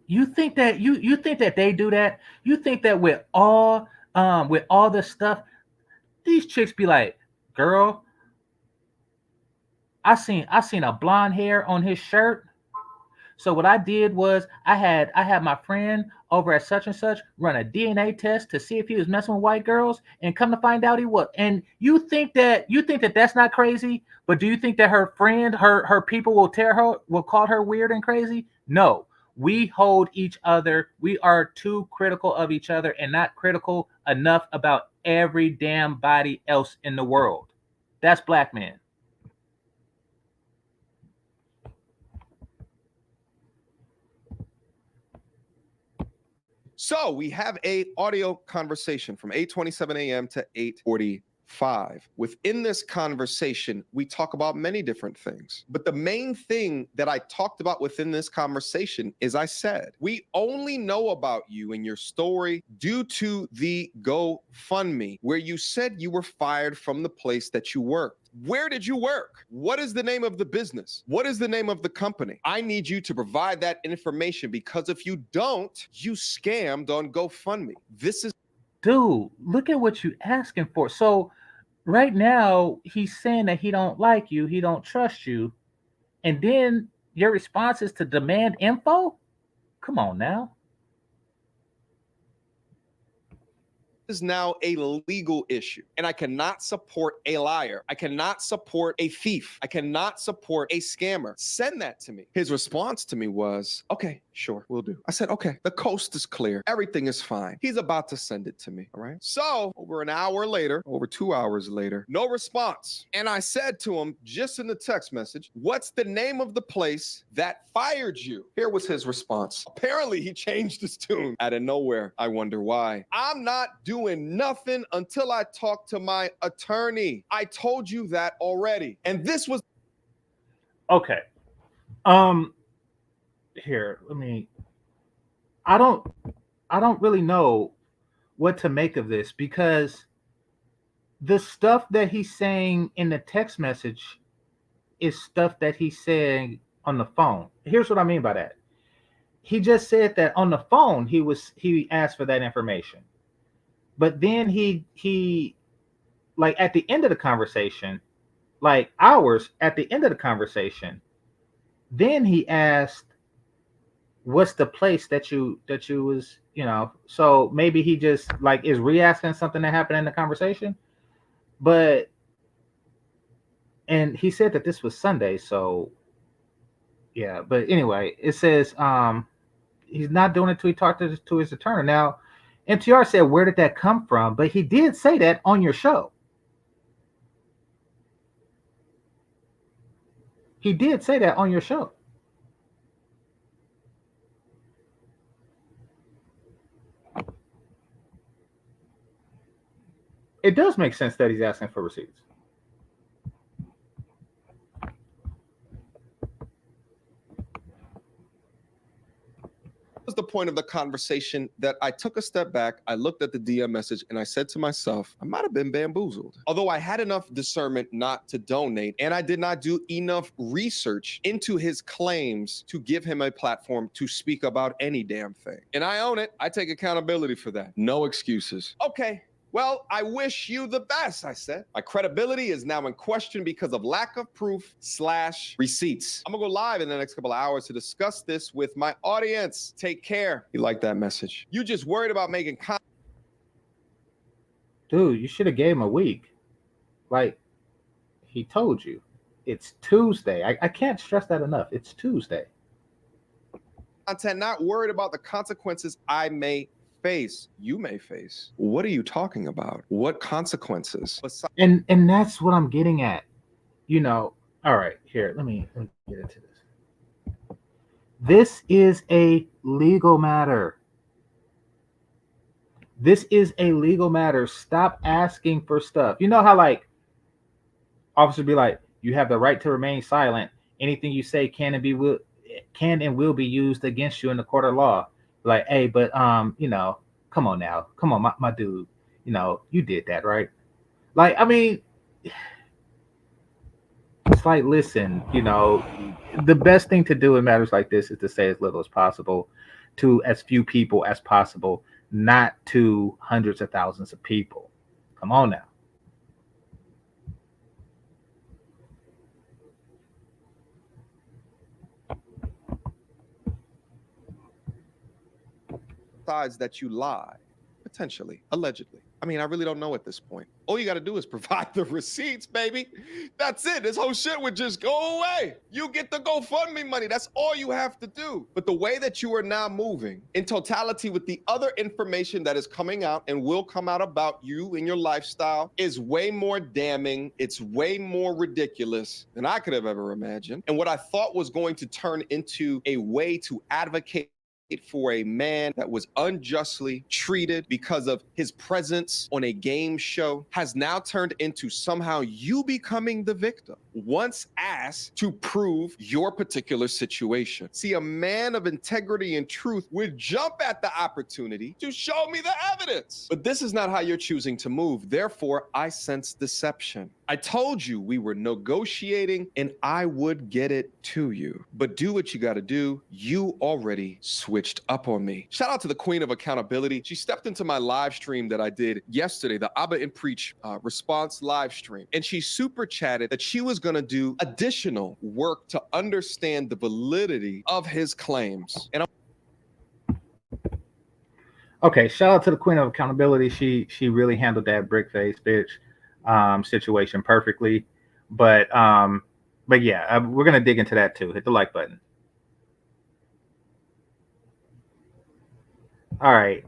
You think that you think that they do that? You think that with all this stuff, these chicks be like, girl, I seen a blonde hair on his shirt. So what I did was I had my friend over at such and such run a DNA test to see if he was messing with white girls, and come to find out he was. And you think that that's not crazy? But do you think that her friend, her people will call her weird and crazy? No. We hold each other. We are too critical of each other and not critical enough about every damn body else in the world. That's black men. So we have a audio conversation from 8:27 a.m. to 8:45. Within this conversation, we talk about many different things. But the main thing that I talked about within this conversation is, I said, we only know about you and your story due to the GoFundMe, where you said you were fired from the place that you worked. Where did you work? What is the name of the business? What is the name of the company? I need you to provide that information, because if you don't, you scammed on GoFundMe. This is... Dude, look at what you asking for. So right now he's saying that he don't like you, he don't trust you, and then your response is to demand info? Come on now. is now a legal issue, and I cannot support a liar. I cannot support a thief. I cannot support a scammer. Send that to me. His response to me was, okay, sure, we'll do. I said, okay, the coast is clear. Everything is fine. He's about to send it to me, all right? So over an hour later, over 2 hours later, no response. And I said to him, just in the text message, what's the name of the place that fired you? Here was his response. Apparently he changed his tune out of nowhere. I wonder why. I'm not doing nothing until I talk to my attorney. I told you that already. And this was Okay. Here, I don't really know what to make of this, because the stuff that he's saying in the text message is stuff that he's saying on the phone. Here's what I mean by that. He just said that on the phone he asked for that information. But then he like at the end of the conversation, like hours at the end of the conversation, then he asked, what's the place that you was, so maybe he just like is re-asking something that happened in the conversation. And he said that this was Sunday, so yeah. But anyway, it says he's not doing it till he talked to his attorney. Now, MTR said, where did that come from? But he did say that on your show. He did say that on your show. It does make sense that he's asking for receipts. Was the point of the conversation that I took a step back, I looked at the DM message, and I said to myself, I might have been bamboozled. Although I had enough discernment not to donate, and I did not do enough research into his claims to give him a platform to speak about any damn thing. And I own it. I take accountability for that. No excuses. Okay. Well, I wish you the best, I said. My credibility is now in question because of lack of proof / receipts. I'm gonna go live in the next couple of hours to discuss this with my audience. Take care. You like that message? You just worried about making content. Dude, you should have gave him a week. Like he told you. It's Tuesday. I can't stress that enough. It's Tuesday. Not worried about the consequences I may face, you may face. What are you talking about? What consequences? And that's what I'm getting at. All right, here, let me get into this. This is a legal matter. This is a legal matter. Stop asking for stuff. You know how like officers be like, you have the right to remain silent. Anything you say can and will be used against you in the court of law. Like, hey, but come on now. Come on, my dude. You did that, right? Like, I mean, it's like, listen, the best thing to do in matters like this is to say as little as possible to as few people as possible, not to hundreds of thousands of people. Come on now. Sides that you lie, potentially, allegedly. I mean, I really don't know at this point. All you got to do is provide the receipts, baby. That's it. This whole shit would just go away. You get the GoFundMe money. That's all you have to do. But the way that you are now moving in totality with the other information that is coming out and will come out about you and your lifestyle is way more damning. It's way more ridiculous than I could have ever imagined. And what I thought was going to turn into a way to advocate for a man that was unjustly treated because of his presence on a game show has now turned into somehow you becoming the victim once asked to prove your particular situation. See, a man of integrity and truth would jump at the opportunity to show me the evidence. But this is not how you're choosing to move. Therefore, I sense deception. I told you we were negotiating and I would get it to you. But do what you got to do. You already switched up on me. Shout out to the queen of accountability. She stepped into my live stream that I did yesterday, the Abba and Preach response live stream. And she super chatted that she was going to do additional work to understand the validity of his claims. And Okay, shout out to the queen of accountability. She really handled that brick face bitch situation perfectly. But but yeah, we're gonna dig into that too. Hit the like button. All right.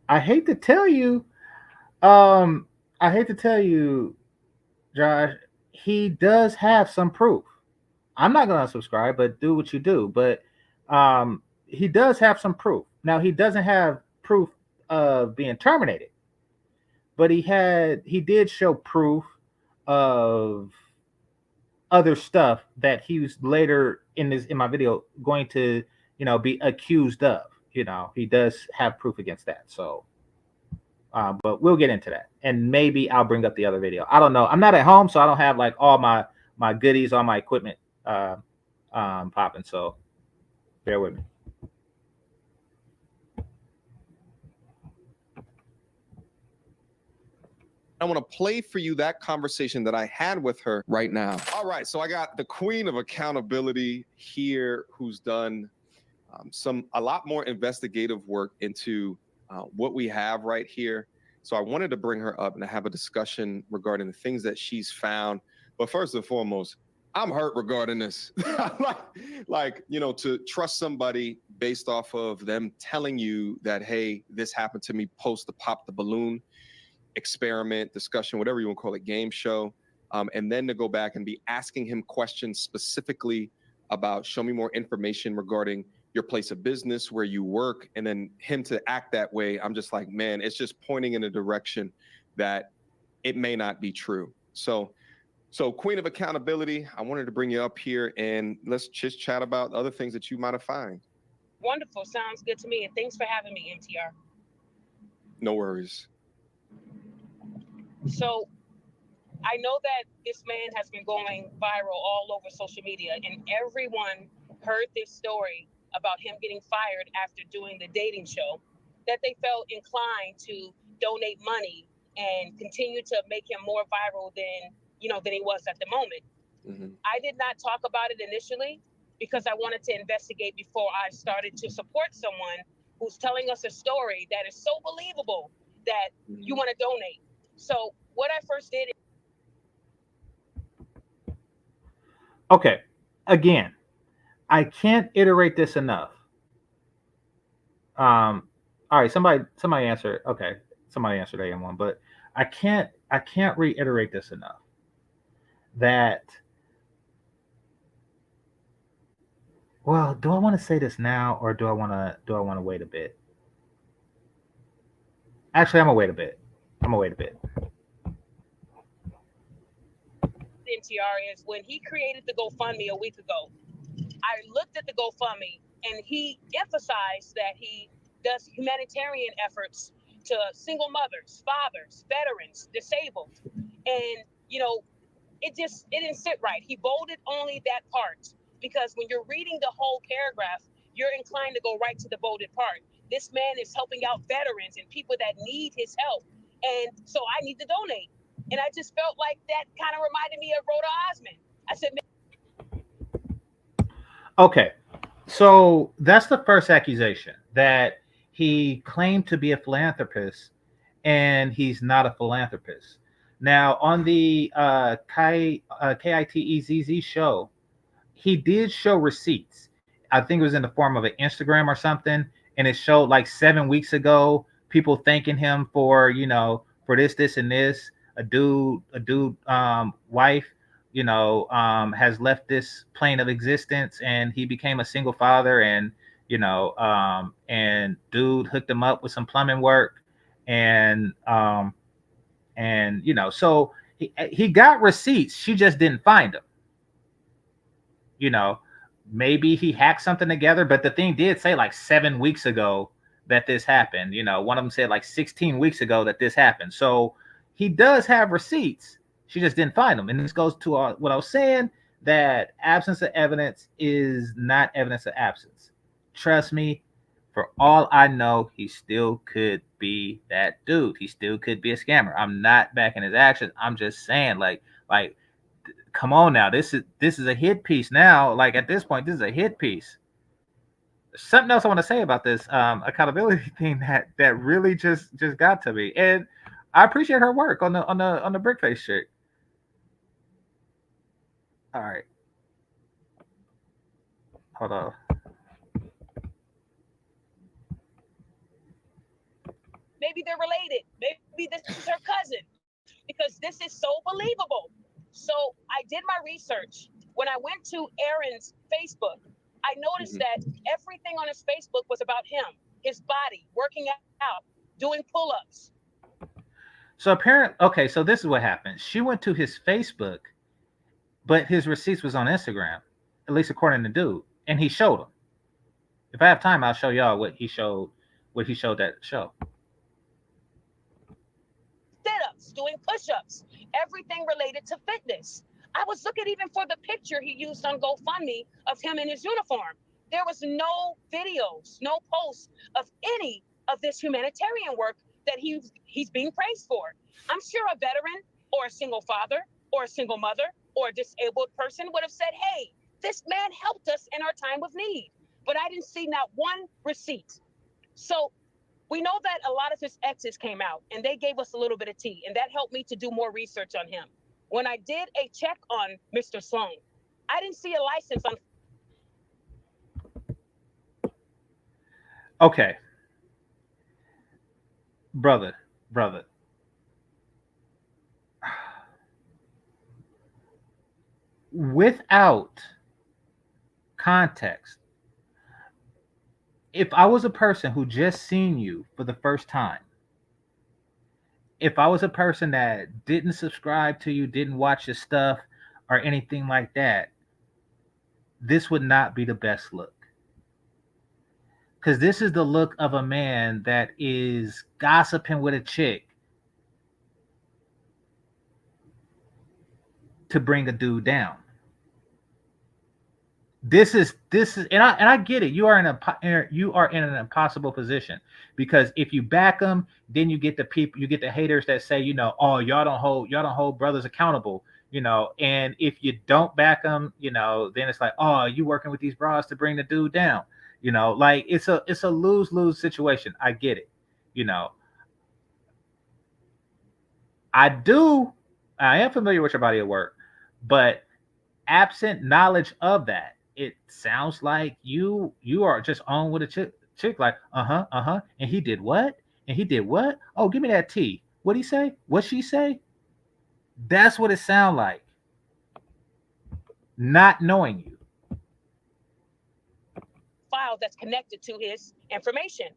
I hate to tell you, um, I hate to tell you, Josh, he does have some proof. I'm not gonna subscribe, but do what you do. But he does have some proof. Now he doesn't have proof of being terminated, but he did show proof of other stuff that he was later in my video going to be accused of. He does have proof against that. So but we'll get into that, and maybe I'll bring up the other video. I don't know. I'm not at home, so I don't have like all my goodies, all my equipment popping. So bear with me. I want to play for you that conversation that I had with her right now. All right, so I got the queen of accountability here, who's done a lot more investigative work into what we have right here. So I wanted to bring her up and have a discussion regarding the things that she's found. But first and foremost, I'm hurt regarding this. To trust somebody based off of them telling you that, hey, this happened to me post the pop the balloon experiment, discussion, whatever you want to call it, game show, and then to go back and be asking him questions specifically about, show me more information regarding your place of business, where you work, and then him to act that way. I'm just like, man, it's just pointing in a direction that it may not be true. So queen of accountability, I wanted to bring you up here and let's just chat about other things that you might have found. Wonderful. Sounds good to me. And thanks for having me, MTR. No worries. So I know that this man has been going viral all over social media, and everyone heard this story about him getting fired after doing the dating show, that they felt inclined to donate money and continue to make him more viral than he was at the moment. Mm-hmm. I did not talk about it initially because I wanted to investigate before I started to support someone who's telling us a story that is so believable that you want to donate. So what I first did. Okay, again, I can't iterate this enough. All right, somebody answer. Okay, somebody answered AM1, but I can't reiterate this enough. That, well, do I want to say this now or do I want to wait a bit? Actually, I'm gonna wait a bit. NTR is when he created the GoFundMe a week ago. I looked at the GoFundMe and he emphasized that he does humanitarian efforts to single mothers, fathers, veterans, disabled. And, it didn't sit right. He bolded only that part because when you're reading the whole paragraph, you're inclined to go right to the bolded part. This man is helping out veterans and people that need his help. And so I need to donate. And I just felt like that kind of reminded me of Rhoda Osmond. I said, okay, so that's the first accusation, that he claimed to be a philanthropist and he's not a philanthropist. Now, on the KITEZZ show, he did show receipts. I think it was in the form of an Instagram or something, and it showed like 7 weeks ago people thanking him for for this and this. A dude wife has left this plane of existence, and he became a single father, and and dude hooked him up with some plumbing work, and so he got receipts. She just didn't find them. Maybe he hacked something together, but the thing did say like 7 weeks ago that this happened. One of them said like 16 weeks ago that this happened. So he does have receipts. She just didn't find them. And this goes to what I was saying, that absence of evidence is not evidence of absence. Trust me, for all I know, he still could be that dude. He still could be a scammer. I'm not backing his actions. I'm just saying, like, come on now. This is a hit piece now. Like, at this point, this is a hit piece. something else I want to say about this accountability thing that really just got to me, and I appreciate her work on the brick face chick. All right, hold on. Maybe they're related. Maybe this is her cousin, because this is so believable. So I did my research. When I went to Aaron's Facebook, I noticed that everything on his Facebook was about him, his body, working out, doing pull-ups. So apparently, okay, so this is what happened. She went to his Facebook, but his receipts was on Instagram, at least according to dude, and he showed them. If I have time, I'll show y'all what he showed that show. Sit-ups, doing push-ups, everything related to fitness. I was looking even for the picture he used on GoFundMe of him in his uniform. There was no videos, no posts of any of this humanitarian work that he's being praised for. I'm sure a veteran or a single father or a single mother or a disabled person would have said, hey, this man helped us in our time of need. But I didn't see not one receipt. So we know that a lot of his exes came out and they gave us a little bit of tea, and that helped me to do more research on him. When I did a check on Mr. Sloan, I didn't see a license on. Okay, brother. Without context, if I was a person who just seen you for the first time, if I was a person that didn't subscribe to you, didn't watch your stuff or anything like that, this would not be the best look. Because this is the look of a man that is gossiping with a chick to bring a dude down. This is and I get it. You are in an impossible position, because if you back them, then you get the haters that say, oh, y'all don't hold brothers accountable, and if you don't back them, then it's like, oh, you working with these bras to bring the dude down, like it's a lose situation. I get it, I am familiar with your body of work, but absent knowledge of that, it sounds like you are just on with a chick like, and he did what? And he did what? Oh, give me that tea. What'd he say? What'd she say? That's what it sounds like. Not knowing you. File that's connected to his information.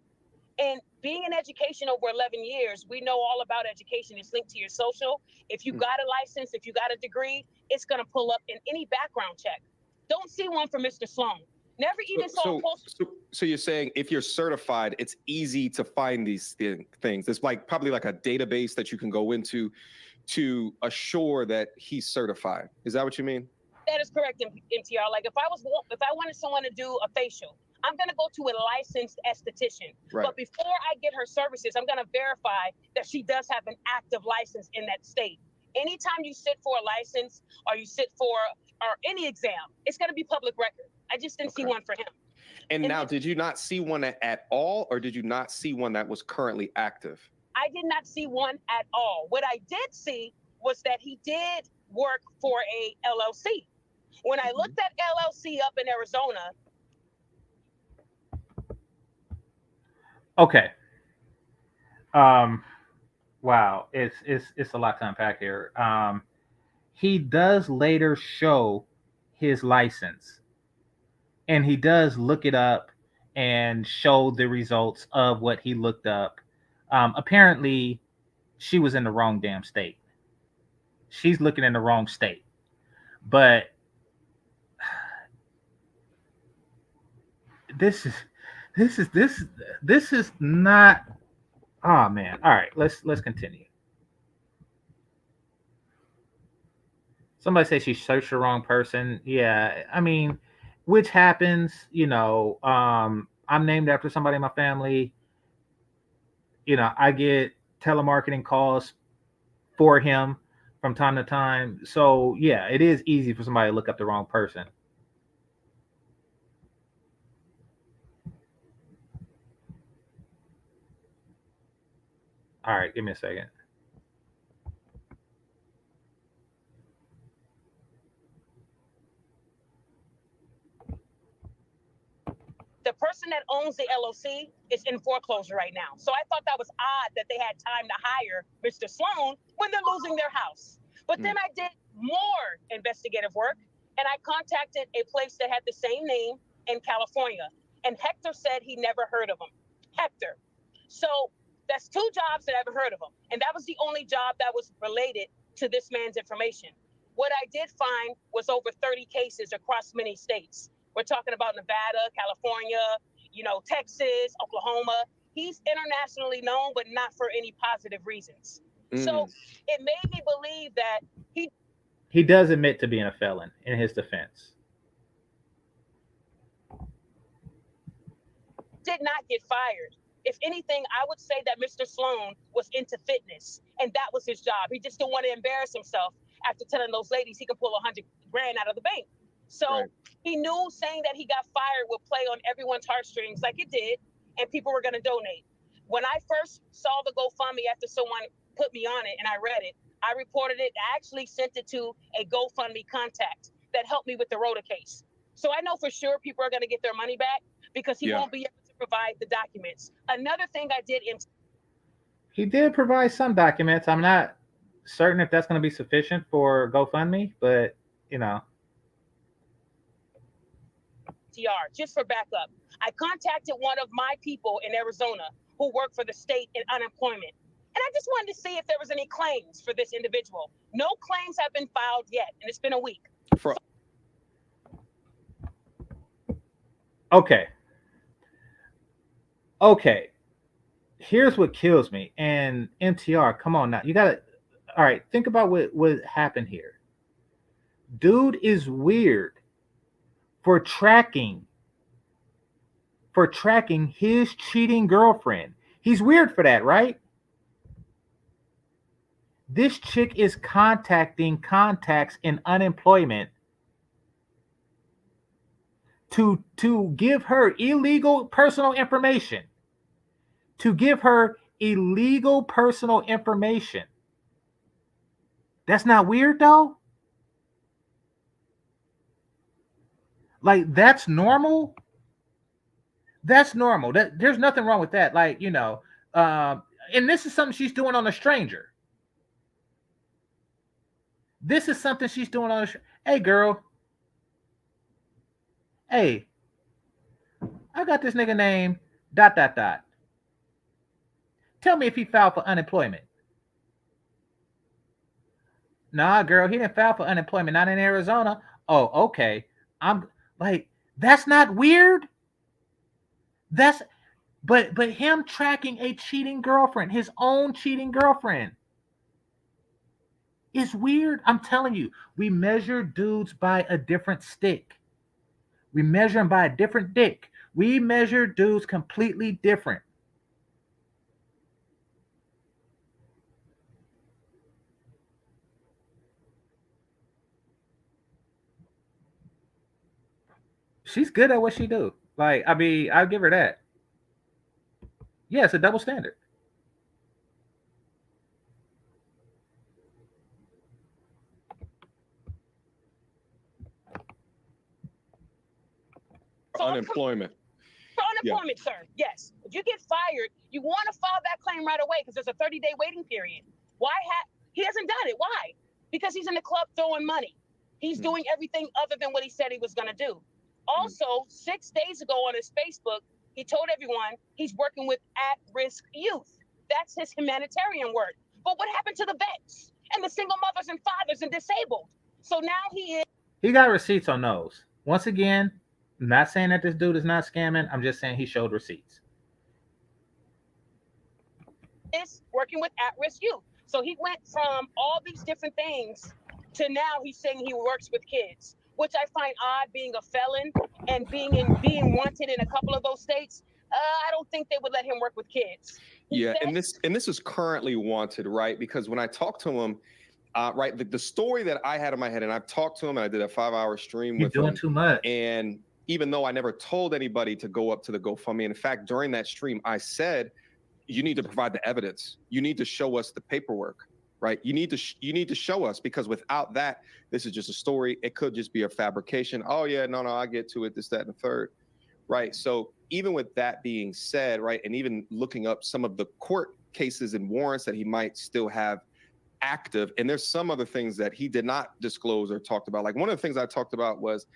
And being in education over 11 years, we know all about education. It's linked to your social. If you got a license, if you got a degree, it's going to pull up in any background check. Don't see one for Mr. Sloan. Never even saw a post. So you're saying if you're certified, it's easy to find these things. It's probably like a database that you can go into to assure that he's certified. Is that what you mean? That is correct, MTR. Like if I wanted someone to do a facial, I'm going to go to a licensed esthetician. Right. But before I get her services, I'm going to verify that she does have an active license in that state. Anytime you sit for a license or you sit for any exam, it's going to be public record. I just didn't see one for him. And now, did you not see one at all, or did you not see one that was currently active? I did not see one at all. What I did see was that he did work for a LLC. When I looked at LLC up in Arizona. Okay. Wow, it's a lot to unpack here. He does later show his license, and he does look it up and show the results of what he looked up. Apparently, she was in the wrong damn state. She's looking in the wrong state, but this is not. Oh man! All right, let's continue. Somebody say she searched the wrong person. Yeah, I mean, which happens. I'm named after somebody in my family. I get telemarketing calls for him from time to time. So yeah, it is easy for somebody to look up the wrong person. All right, give me a second. The person that owns the LLC is in foreclosure right now. So I thought that was odd that they had time to hire Mr. Sloan when they're losing their house. But then I did more investigative work, and I contacted a place that had the same name in California. And Hector said he never heard of him. Hector. So that's 2 jobs that I haven't heard of him. And that was the only job that was related to this man's information. What I did find was over 30 cases across many states. We're talking about Nevada, California, Texas, Oklahoma. He's internationally known, but not for any positive reasons. So it made me believe that he does admit to being a felon in his defense. Did not get fired. If anything, I would say that Mr. Sloan was into fitness, and that was his job. He just didn't want to embarrass himself after telling those ladies he could pull $100 grand out of the bank. So he knew saying that he got fired would play on everyone's heartstrings like it did, and people were going to donate. When I first saw the GoFundMe after someone put me on it and I read it, I reported it. I actually sent it to a GoFundMe contact that helped me with the Rhoda case. So I know for sure people are going to get their money back because he won't be able to provide the documents. Another thing I did he did provide some documents. I'm not certain if that's going to be sufficient for GoFundMe, but just for backup, I contacted one of my people in Arizona who work for the state in unemployment. And I just wanted to see if there was any claims for this individual. No claims have been filed yet, and it's been a week. Okay. Here's what kills me. And MTR, come on now. You got to, all right, think about what happened here. Dude is weird for tracking his cheating girlfriend. He's weird for that, right? This chick is contacting contacts in unemployment to give her illegal personal information. That's not weird, though? Like, that's normal? That's normal. There's nothing wrong with that. Like, and this is something she's doing on a stranger. Hey, girl. Hey, I got this nigga named ... Tell me if he filed for unemployment. Nah, girl, he didn't file for unemployment. Not in Arizona. Oh, okay. I'm like, that's not weird. But him tracking a cheating girlfriend, his own cheating girlfriend, is weird. I'm telling you, we measure dudes by a different stick. We measure them by a different dick. We measure dudes completely different. She's good at what she do. Like, I mean, I'll give her that. Yeah, it's a double standard. Unemployment. For unemployment, sir. Yes. If you get fired, you want to file that claim right away because there's a 30-day waiting period. He hasn't done it? Why? Because he's in the club throwing money. He's doing everything other than what he said he was going to do. Also, 6 days ago on his Facebook, he told everyone he's working with at-risk youth. That's his humanitarian work. But what happened to the vets and the single mothers and fathers and disabled? So now he got receipts on those. Once again, I'm not saying that this dude is not scamming. I'm just saying he showed receipts. Is working with at-risk youth. So he went from all these different things to now he's saying he works with kids, which I find odd, being a felon and being wanted in a couple of those states. I don't think they would let him work with kids. And this is currently wanted, right? Because when I talked to him, right, the story that I had in my head, and I've talked to him, and I did a 5-hour stream with him. You're doing too much. And even though I never told anybody to go up to the GoFundMe, in fact, during that stream, I said, you need to provide the evidence. You need to show us the paperwork, right? You need to show us, because without that, this is just a story. It could just be a fabrication. Oh yeah, no, I get to it, this, that, and the third, right? So even with that being said, right, and even looking up some of the court cases and warrants that he might still have active, and there's some other things that he did not disclose or talked about. Like one of the things I talked about was,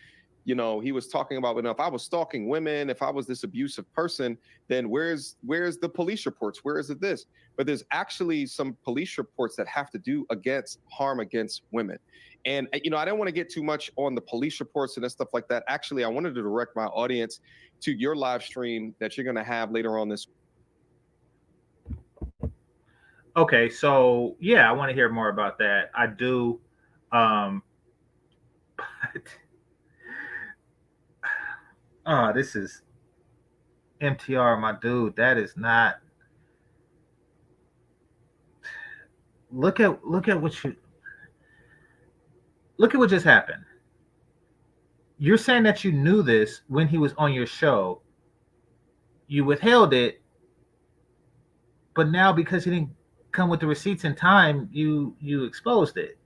you know, he was talking about, you know, if I was stalking women, if I was this abusive person, then where's the police reports? Where is it this? But there's actually some police reports that have to do against harm against women. And, you know, I didn't want to get too much on the police reports and stuff like that. Actually, I wanted to direct my audience to your live stream that you're going to have later on this. Okay, so yeah, I want to hear more about that. I do. But this is MTR, my dude. That is not. Look at what just happened. You're saying that you knew this when he was on your show. You withheld it, but now because he didn't come with the receipts in time, you exposed it.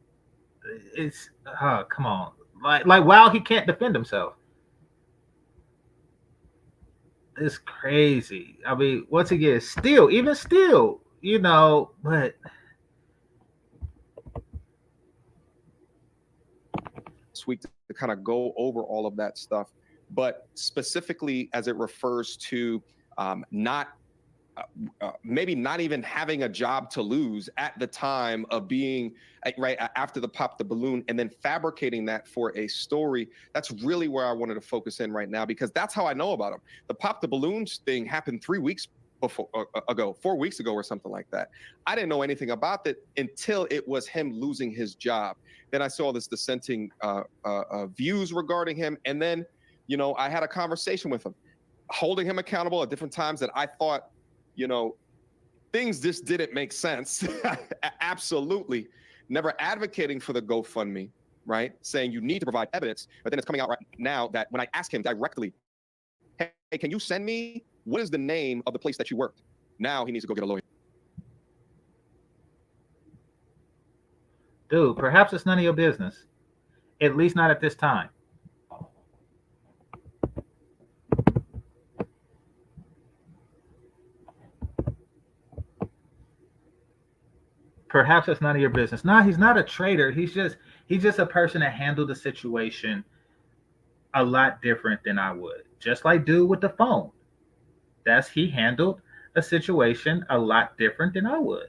It's come on, like wow, he can't defend himself. It's crazy. I mean, once again, still, you know, but this week to kind of go over all of that stuff, but specifically as it refers to maybe not even having a job to lose at the time of being right after the pop the balloon, and then fabricating that for a story. That's really where I wanted to focus in right now, because that's how I know about him. The pop the balloons thing happened 3 weeks ago, 4 weeks ago or something like that. I didn't know anything about it until it was him losing his job. Then I saw this dissenting views regarding him, and then, you know, I had a conversation with him, holding him accountable at different times that I thought, you know, things just didn't make sense. Absolutely. Never advocating for the GoFundMe, right? Saying you need to provide evidence. But then it's coming out right now that when I ask him directly, hey, can you send me, what is the name of the place that you worked? Now he needs to go get a lawyer. Dude, perhaps it's none of your business. At least not at this time. Perhaps it's none of your business. No, he's not a traitor. He's just a person that handled the situation a lot different than I would. Just like dude with the phone. He handled a situation a lot different than I would.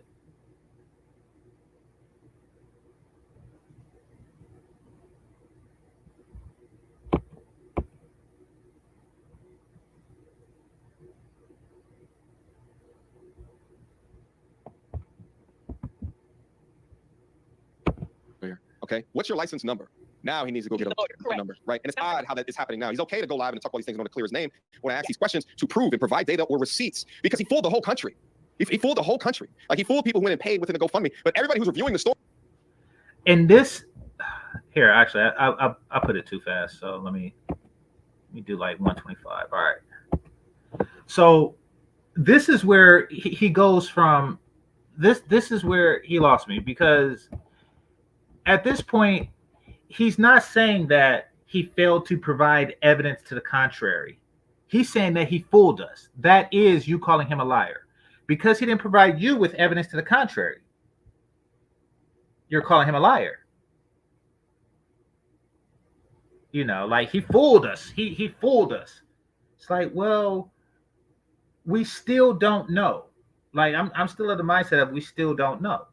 Okay, what's your license number? Now he needs to go get a number, right? And it's odd how that is happening now. He's okay to go live and talk all these things and want to clear his name when I ask these questions to prove and provide data or receipts, because he fooled the whole country. He fooled the whole country. Like, he fooled people who went and paid within the GoFundMe, but everybody who's reviewing the story. And this, here, actually, I put it too fast. So let me do like 125. All right. So this is where he goes from this. This is where he lost me, because at this point, he's not saying that he failed to provide evidence to the contrary. He's saying that he fooled us. That is you calling him a liar. Because he didn't provide you with evidence to the contrary, you're calling him a liar. You know, like, he fooled us. He fooled us. It's like, well, we still don't know. Like, I'm still of the mindset of we still don't know.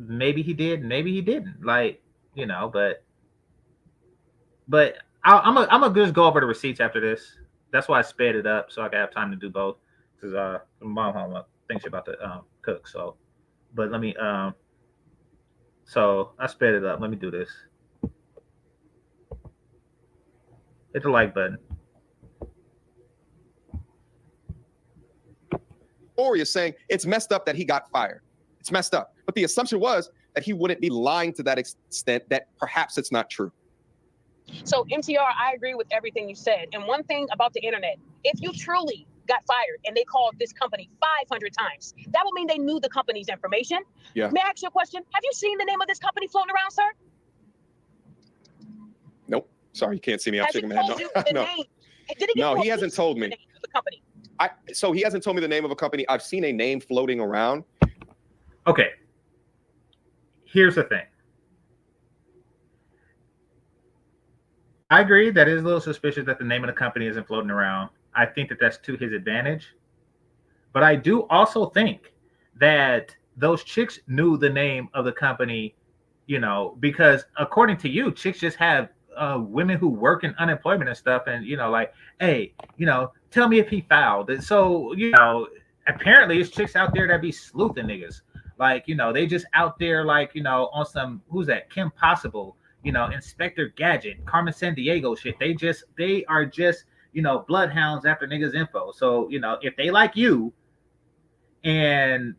Maybe he did, maybe he didn't. Like, you know, but I'm gonna just go over the receipts after this. That's why I sped it up, so I can have time to do both. Because mom home up thinks about to cook. So, but let me so I sped it up. Let me do this. Hit the like button. Story is saying it's messed up that he got fired. It's messed up. But the assumption was that he wouldn't be lying to that extent, that perhaps it's not true. So, MTR, I agree with everything you said. And one thing about the internet, if you truly got fired and they called this company 500 times. That would mean they knew the company's information. Yeah. May I ask you a question? Have you seen the name of this company floating around, sir? Nope. Sorry, you can't see me. I'm Has he shaking my head. told No, you the no. name? Did No, he you hasn't see told the me. name of the company? So he hasn't told me the name of a company. I've seen a name floating around. Okay. Here's the thing. I agree that it is a little suspicious that the name of the company isn't floating around. I think that that's to his advantage. But I do also think that those chicks knew the name of the company, you know, because according to you, chicks just have women who work in unemployment and stuff. And, you know, like, hey, you know, tell me if he fouled. And so, you know, apparently it's chicks out there that be sleuthing niggas. Like, you know, they just out there like, you know, on some, who's that? Kim Possible, you know, Inspector Gadget, Carmen Sandiego shit. They are just, you know, bloodhounds after niggas info. So, you know, if they like you and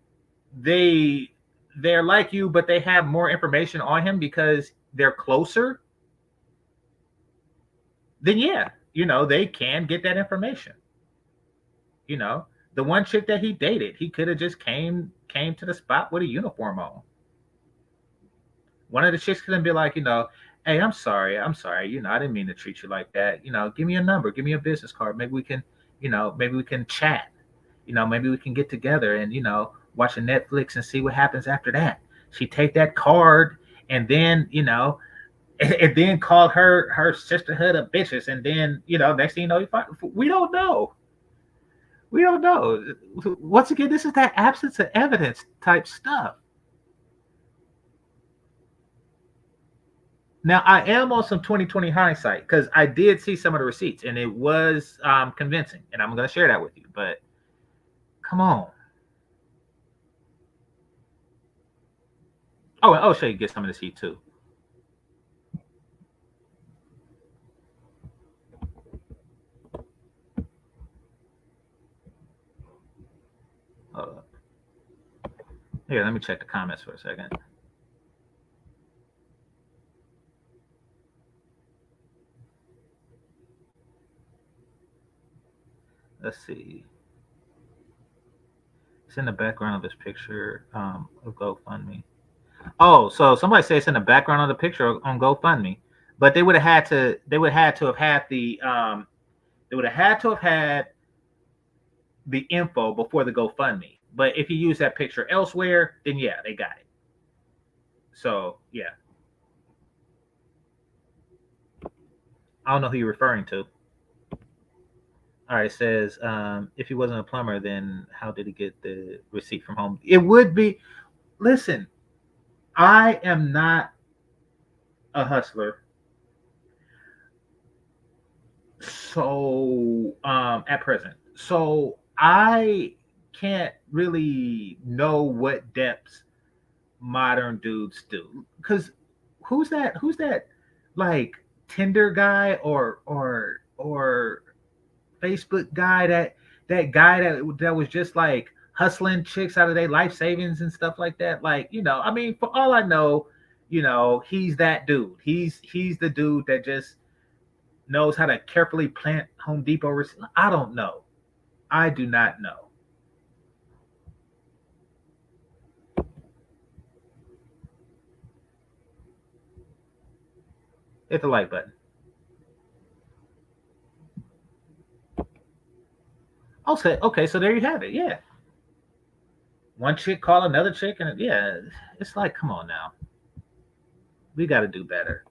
they're like you, but they have more information on him because they're closer, then yeah, you know, they can get that information. You know, the one chick that he dated, he could have just came to the spot with a uniform on. One of the chicks could be like, you know, hey, I'm sorry, you know, I didn't mean to treat you like that. You know, give me a number, give me a business card. Maybe we can, you know, maybe we can chat. You know, maybe we can get together and, you know, watch a Netflix and see what happens after that. She take that card and then, you know, and then call her sisterhood of bitches. And then, you know, next thing you know, we don't know. We don't know. Once again, this is that absence of evidence type stuff. Now, I am on some 2020 hindsight because I did see some of the receipts and it was convincing. And I'm going to share that with you. But come on. Oh, and I'll show you get some of this heat too. Hold up. Here, let me check the comments for a second. Let's see. It's in the background of this picture of GoFundMe. Oh, so somebody says it's in the background of the picture on GoFundMe, but they would have had to have had the info before the GoFundMe. But if you use that picture elsewhere, then yeah, they got it. So yeah, I don't know who you're referring to. All right, it says if he wasn't a plumber, then how did he get the receipt from home? It would be. Listen, I am not a hustler, so at present, so I can't really know what depths modern dudes do. Because who's that like Tinder guy or Facebook guy that was just like hustling chicks out of their life savings and stuff like that? Like, you know, I mean, for all I know, you know, he's that dude. He's the dude that just knows how to carefully plant Home Depot. I don't know. I do not know. Hit the like button. I'll say, okay, so there you have it. Yeah. One chick call another chick, and yeah, it's like, come on now. We got to do better.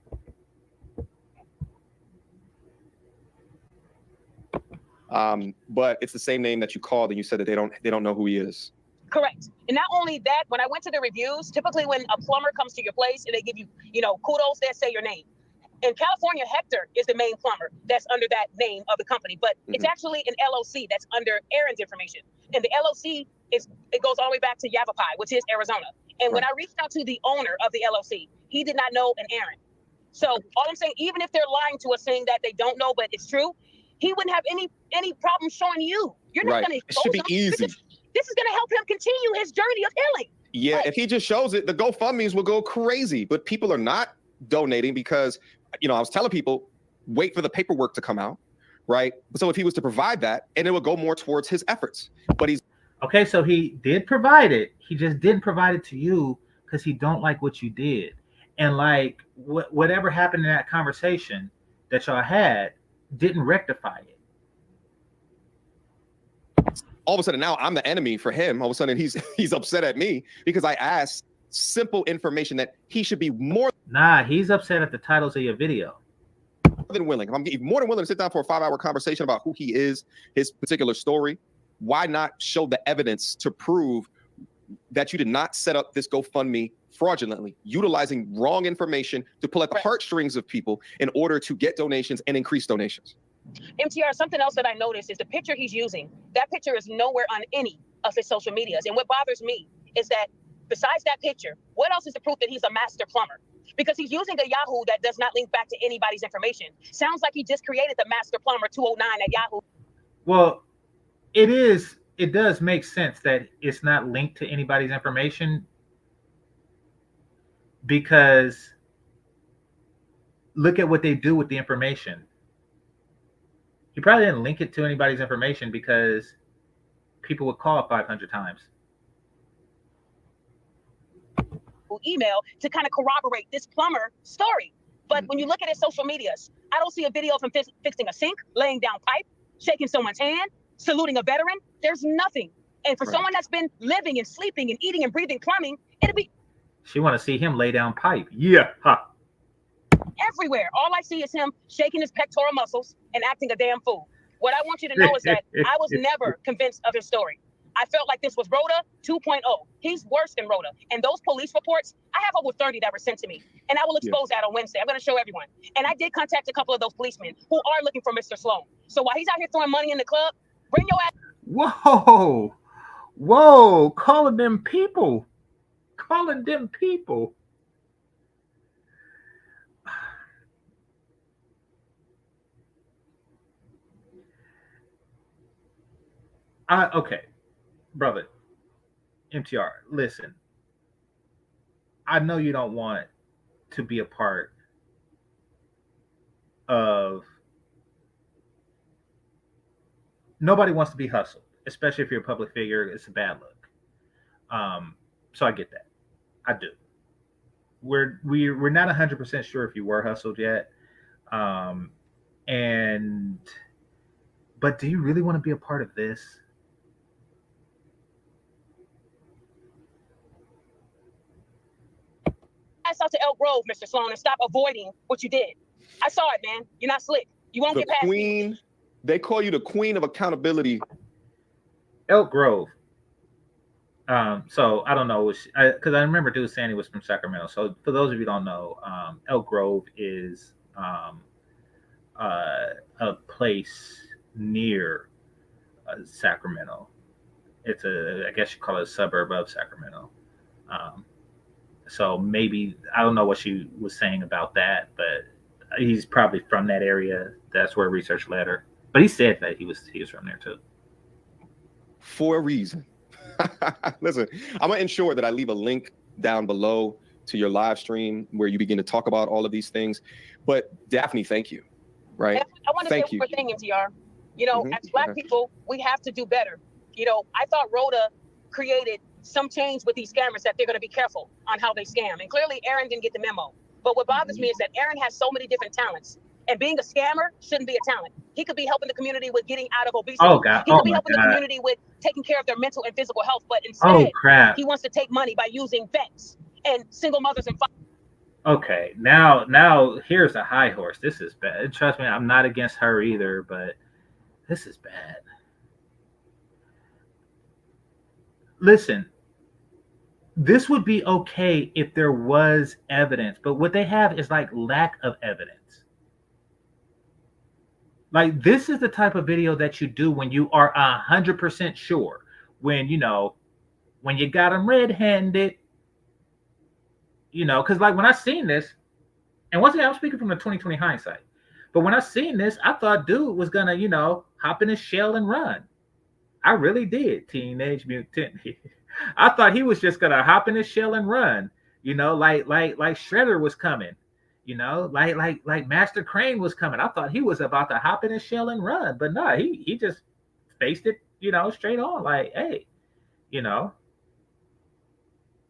But it's the same name that you called, and you said that they don't know who he is. Correct. And not only that, when I went to the reviews, typically when a plumber comes to your place and they give you, you know, kudos, they say your name. In California, Hector is the main plumber that's under that name of the company, but it's actually an LLC that's under Aaron's information. And the LLC it goes all the way back to Yavapai, which is Arizona. And when I reached out to the owner of the LLC, he did not know an Aaron. So all I'm saying, even if they're lying to us saying that they don't know, but it's true, he wouldn't have any problem showing you. You're not going to. It should be easy. This is going to help him continue his journey of healing. Yeah, like, if he just shows it, the GoFundMes will go crazy. But people are not donating because, you know, I was telling people, wait for the paperwork to come out. right? So if he was to provide that, and it would go more towards his efforts. But he's okay. So he did provide it. He just didn't provide it to you because he don't like what you did, and like whatever happened in that conversation that y'all had didn't rectify it. all of a sudden now I'm the enemy for him. All of a sudden he's upset at me because I asked simple information that he should be more Nah, he's upset at the titles of your video. than willing. If I'm more than willing to sit down for a 5-hour conversation about who he is, his particular story, why not show the evidence to prove that you did not set up this GoFundMe fraudulently, utilizing wrong information to pull at the heartstrings of people in order to get donations and increase donations? MTR, something else that I noticed is the picture he's using. That picture is nowhere on any of his social medias. And what bothers me is that besides that picture, what else is the proof that he's a master plumber? Because he's using a Yahoo that does not link back to anybody's information. Sounds like he just created the master plumber 209 at Yahoo. Well, it does make sense that it's not linked to anybody's information, because look at what they do with the information. He probably didn't link it to anybody's information because people would call 500 times. Email to kind of corroborate this plumber story. But when you look at his social medias, I don't see a video of him fixing a sink, laying down pipe, shaking someone's hand, saluting a veteran. There's nothing. And for someone that's been living and sleeping and eating and breathing plumbing, it'd be... She want to see him lay down pipe. Yeah. Huh. Everywhere. All I see is him shaking his pectoral muscles and acting a damn fool. What I want you to know is that I was never convinced of his story. I felt like this was Rhoda 2.0. He's worse than Rhoda. And those police reports, I have over 30 that were sent to me. And I will expose that on Wednesday. I'm going to show everyone. And I did contact a couple of those policemen who are looking for Mr. Sloan. So while he's out here throwing money in the club, bring your ass. Whoa. Calling them people. Okay, brother, MTR, listen. I know you don't want to be a part of... Nobody wants to be hustled, especially if you're a public figure. It's a bad look. So I get that. I do. We're not 100% sure if you were hustled yet. But do you really want to be a part of this? Out to Elk Grove, Mr. Sloan, and stop avoiding what you did. I saw it, man. You're not slick. You won't get past queen. Me. They call you the queen of accountability. Elk Grove. So I don't know, because I remember dude saying he was from Sacramento. So for those of you who don't know, Elk Grove is a place near Sacramento. It's I guess you call it a suburb of Sacramento. So maybe, I don't know what she was saying about that, but he's probably from that area. That's where research led her. But he said that he was from there too. For a reason. Listen, I'm going to ensure that I leave a link down below to your live stream where you begin to talk about all of these things. But Daphne, thank you. Right? And I want to say one more thing, MTR. You know, as Black people, we have to do better. You know, I thought Rhoda created some change with these scammers that they're going to be careful on how they scam. And clearly Aaron didn't get the memo. But what bothers me is that Aaron has so many different talents. And being a scammer shouldn't be a talent. He could be helping the community with getting out of obesity. Oh, God. He could be helping the community with taking care of their mental and physical health. But instead, he wants to take money by using vets and single mothers and fathers. Okay, now here's a high horse. This is bad. Trust me, I'm not against her either, but this is bad. Listen, this would be okay if there was evidence, but what they have is like lack of evidence. Like, this is the type of video that you do when you are 100% sure. When you got them red-handed, because like when I seen this, and once again, I'm speaking from the 2020 hindsight, but when I seen this, I thought dude was gonna, hop in his shell and run. I really did. Teenage Mutant. I thought he was just gonna hop in his shell and run, like Shredder was coming, You know, like Master Crane was coming. I thought he was about to hop in his shell and run, but no, he just faced it, you know, straight on. Like, hey, you know.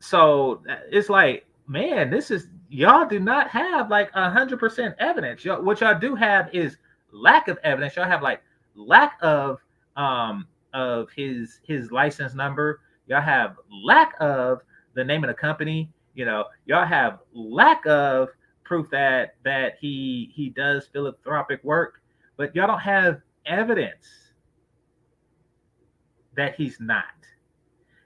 So it's like, man, this is y'all do not have like 100% evidence. What y'all do have is lack of evidence. Y'all have like lack of his license number. Y'all have lack of the name of the company. You know, y'all have lack of proof that he does philanthropic work, but y'all don't have evidence that he's not.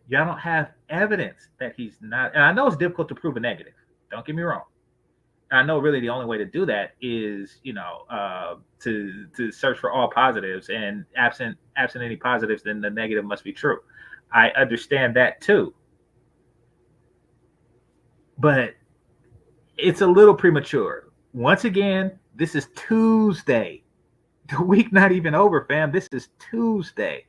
Y'all don't have evidence that he's not. And I know it's difficult to prove a negative. Don't get me wrong. I know really the only way to do that is, you know, to search for all positives, and absent any positives, then the negative must be true. I understand that too. But it's a little premature. Once again, this is Tuesday. The week not even over, fam. This is Tuesday.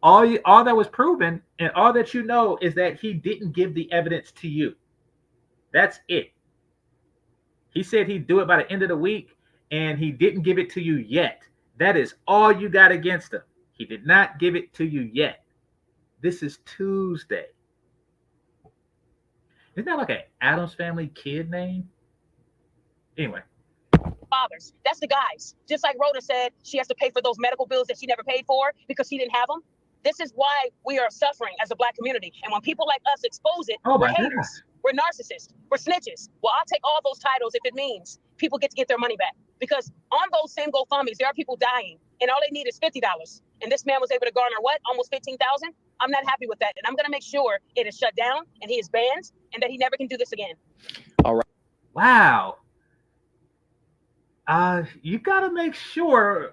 All that was proven and all that you know is that he didn't give the evidence to you. That's it. He said he'd do it by the end of the week, and he didn't give it to you yet. That is all you got against him. He did not give it to you yet. This is Tuesday. Isn't that like an Addams Family kid name? Anyway. Fathers. That's the guys. Just like Rhoda said, she has to pay for those medical bills that she never paid for because she didn't have them. This is why we are suffering as a Black community. And when people like us expose it, we're haters. We're narcissists. We're snitches. Well, I'll take all those titles if it means people get to get their money back. Because on those same GoFundMes, there are people dying, and all they need is $50. And this man was able to garner what? Almost $15,000? I'm not happy with that. And I'm going to make sure it is shut down and he is banned and that he never can do this again. All right. Wow. You got to make sure.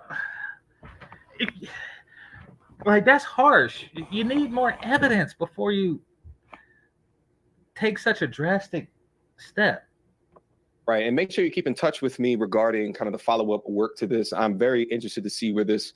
Like, that's harsh. You need more evidence before you take such a drastic step. Right. And make sure you keep in touch with me regarding kind of the follow-up work to this. I'm very interested to see where this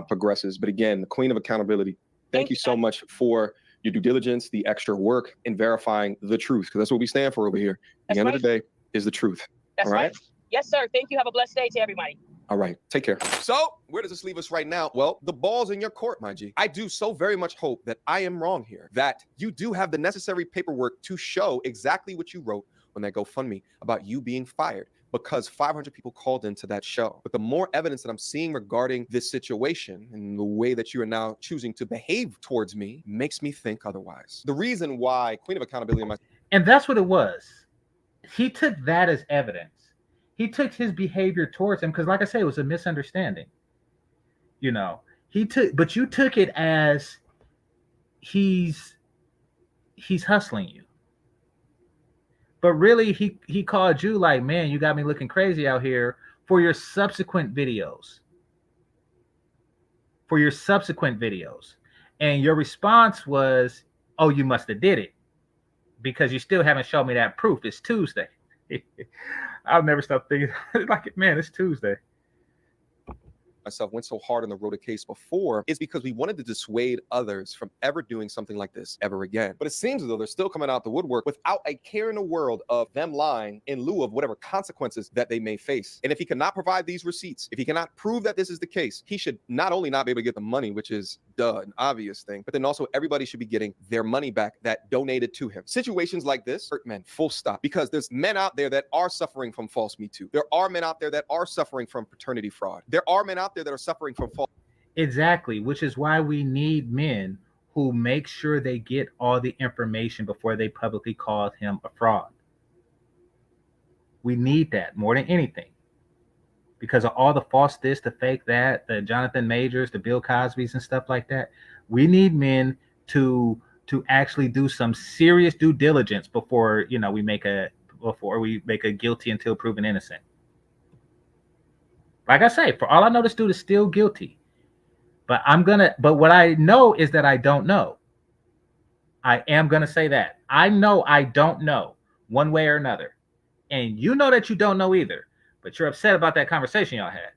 progresses. But again, the Queen of Accountability, thank you so much for your due diligence, the extra work in verifying the truth, because that's what we stand for over here. At the end of the day is the truth. That's all right. Yes, sir. Thank you. Have a blessed day to everybody. All right. Take care. So where does this leave us right now? Well, the ball's in your court, my G. I do so very much hope that I am wrong here, that you do have the necessary paperwork to show exactly what you wrote on that GoFundMe about you being fired, because 500 people called into that show. But the more evidence that I'm seeing regarding this situation and the way that you are now choosing to behave towards me makes me think otherwise. The reason why Queen of Accountability... And that's what it was. He took that as evidence. He took his behavior towards him because, like I said, it was a misunderstanding. You know, but you took it as he's hustling you. But really, he called you like, man, you got me looking crazy out here for your subsequent videos. And your response was, oh, you must have did it because you still haven't shown me that proof. It's Tuesday. I'll never stop thinking like, man, it's Tuesday. Myself went so hard on the Rhoda case before is because we wanted to dissuade others from ever doing something like this ever again. But it seems as though they're still coming out the woodwork without a care in the world of them lying in lieu of whatever consequences that they may face. And if he cannot provide these receipts, if he cannot prove that this is the case, he should not only not be able to get the money, which is an obvious thing, but then also everybody should be getting their money back that donated to him. Situations like this hurt men, full stop, because there's men out there that are suffering from false Me Too. There are men out there that are suffering from paternity fraud. There are men out there that are suffering from false. Exactly, which is why we need men who make sure they get all the information before they publicly call him a fraud. We need that more than anything. Because of all the false this, the fake that, the Jonathan Majors, the Bill Cosbys and stuff like that. We need men to actually do some serious due diligence before we make a guilty until proven innocent. Like I say, for all I know, this dude is still guilty. But what I know is that I don't know. I am gonna say that. I know I don't know one way or another. And you know that you don't know either. But you're upset about that conversation y'all had.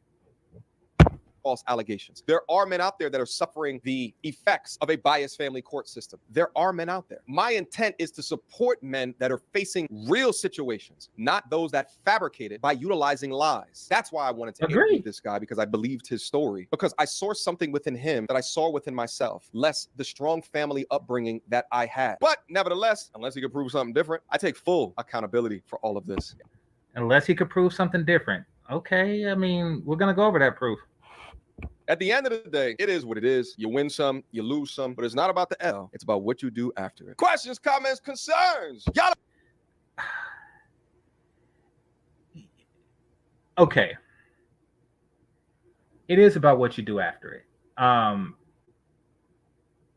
false allegations. There are men out there that are suffering the effects of a biased family court system. There are men out there. My intent is to support men that are facing real situations, not those that fabricate it by utilizing lies. That's why I wanted to interview this guy, because I believed his story, because I saw something within him that I saw within myself, less the strong family upbringing that I had. But nevertheless, unless he could prove something different, I take full accountability for all of this. Unless he could prove something different. Okay, I mean, we're going to go over that proof. At the end of the day, it is what it is. You win some, you lose some, but it's not about the L. It's about what you do after it. Questions, comments, concerns. Y'all. Okay. It is about what you do after it. And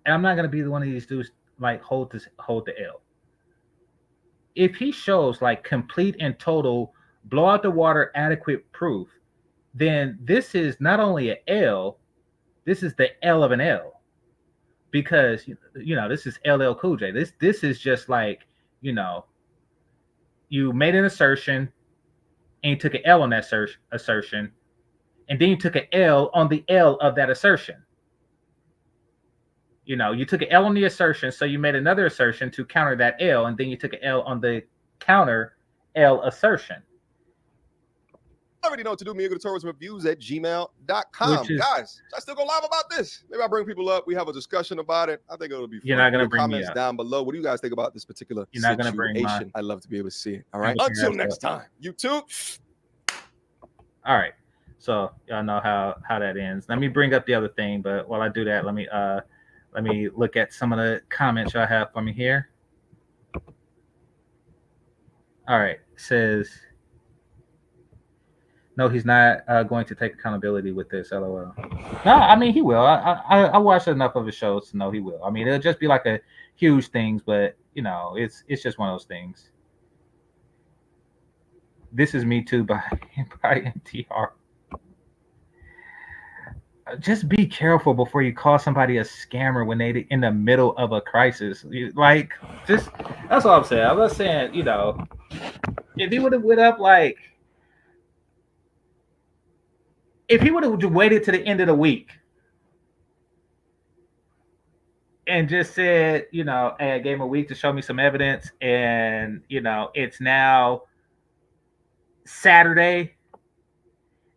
I'm not going to be the one of these dudes like hold the L. If he shows like complete and total blow out the water adequate proof, then this is not only an L, this is the L of an L. Because you know, this is LL Cool J. This is just like, you know, you made an assertion and you took an L on that assertion, and then you took an L on the L of that assertion. You know, you took an L on the assertion, so you made another assertion to counter that L, and then you took an L on the counter L assertion. I already know what to do. mgtow@gmail.com. Guys, I still go live about this. Maybe I'll bring people up. We have a discussion about it. I think it'll be fun. You're not going to bring comments me up. down below. What do you guys think about this particular You're not situation? going to bring my... I'd love to be able to see it. All right. Until next time, YouTube. All right. So y'all know how that ends. Let me bring up the other thing, but while I do that, let me look at some of the comments y'all have for me here. All right. It says, no, he's not going to take accountability with this. LOL. No, I mean, he will. I watched enough of his shows to know he will. I mean, it'll just be like a huge thing, but you know, it's just one of those things. This is Me Too by NTR. Just be careful before you call somebody a scammer when they in the middle of a crisis. Like, just that's all I'm saying. I'm not saying, you know, if he would have went up like, if he would have waited to the end of the week and just said, you know, hey, I gave him a week to show me some evidence, and you know, it's now Saturday,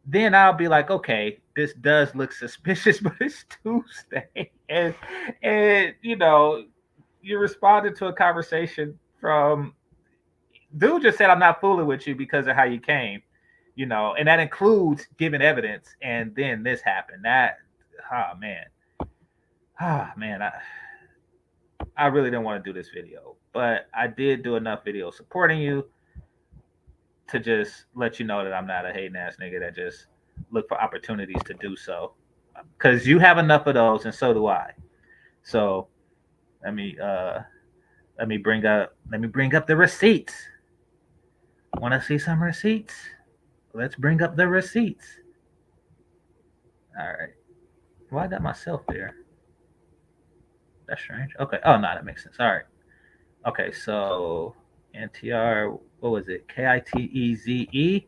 then I'll be like, okay, this does look suspicious, but it's Tuesday. And you know, you responded to a conversation from dude just said, I'm not fooling with you because of how you came, you know, and that includes giving evidence. And then this happened. That, man, I really didn't want to do this video, but I did do enough videos supporting you to just let you know that I'm not a hating ass nigga that just look for opportunities to do so, because you have enough of those and so do I. So let me bring up the receipts. Want to see some receipts? Let's bring up the receipts. All right. Well, I got myself there. That's strange. Okay. Oh no, that makes sense. All right. Okay, so NTR, what was it? KITEZE.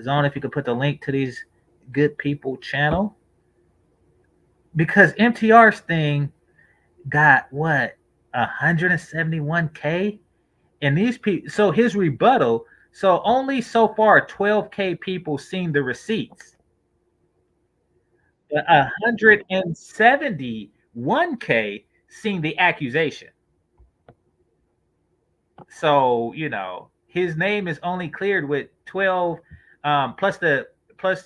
Zone, if you could put the link to these good people channel. Because MTR's thing got what? 171K? And these people, so his rebuttal, so only so far 12K people seen the receipts. 171K seen the accusation. So, you know, his name is only cleared with 12 plus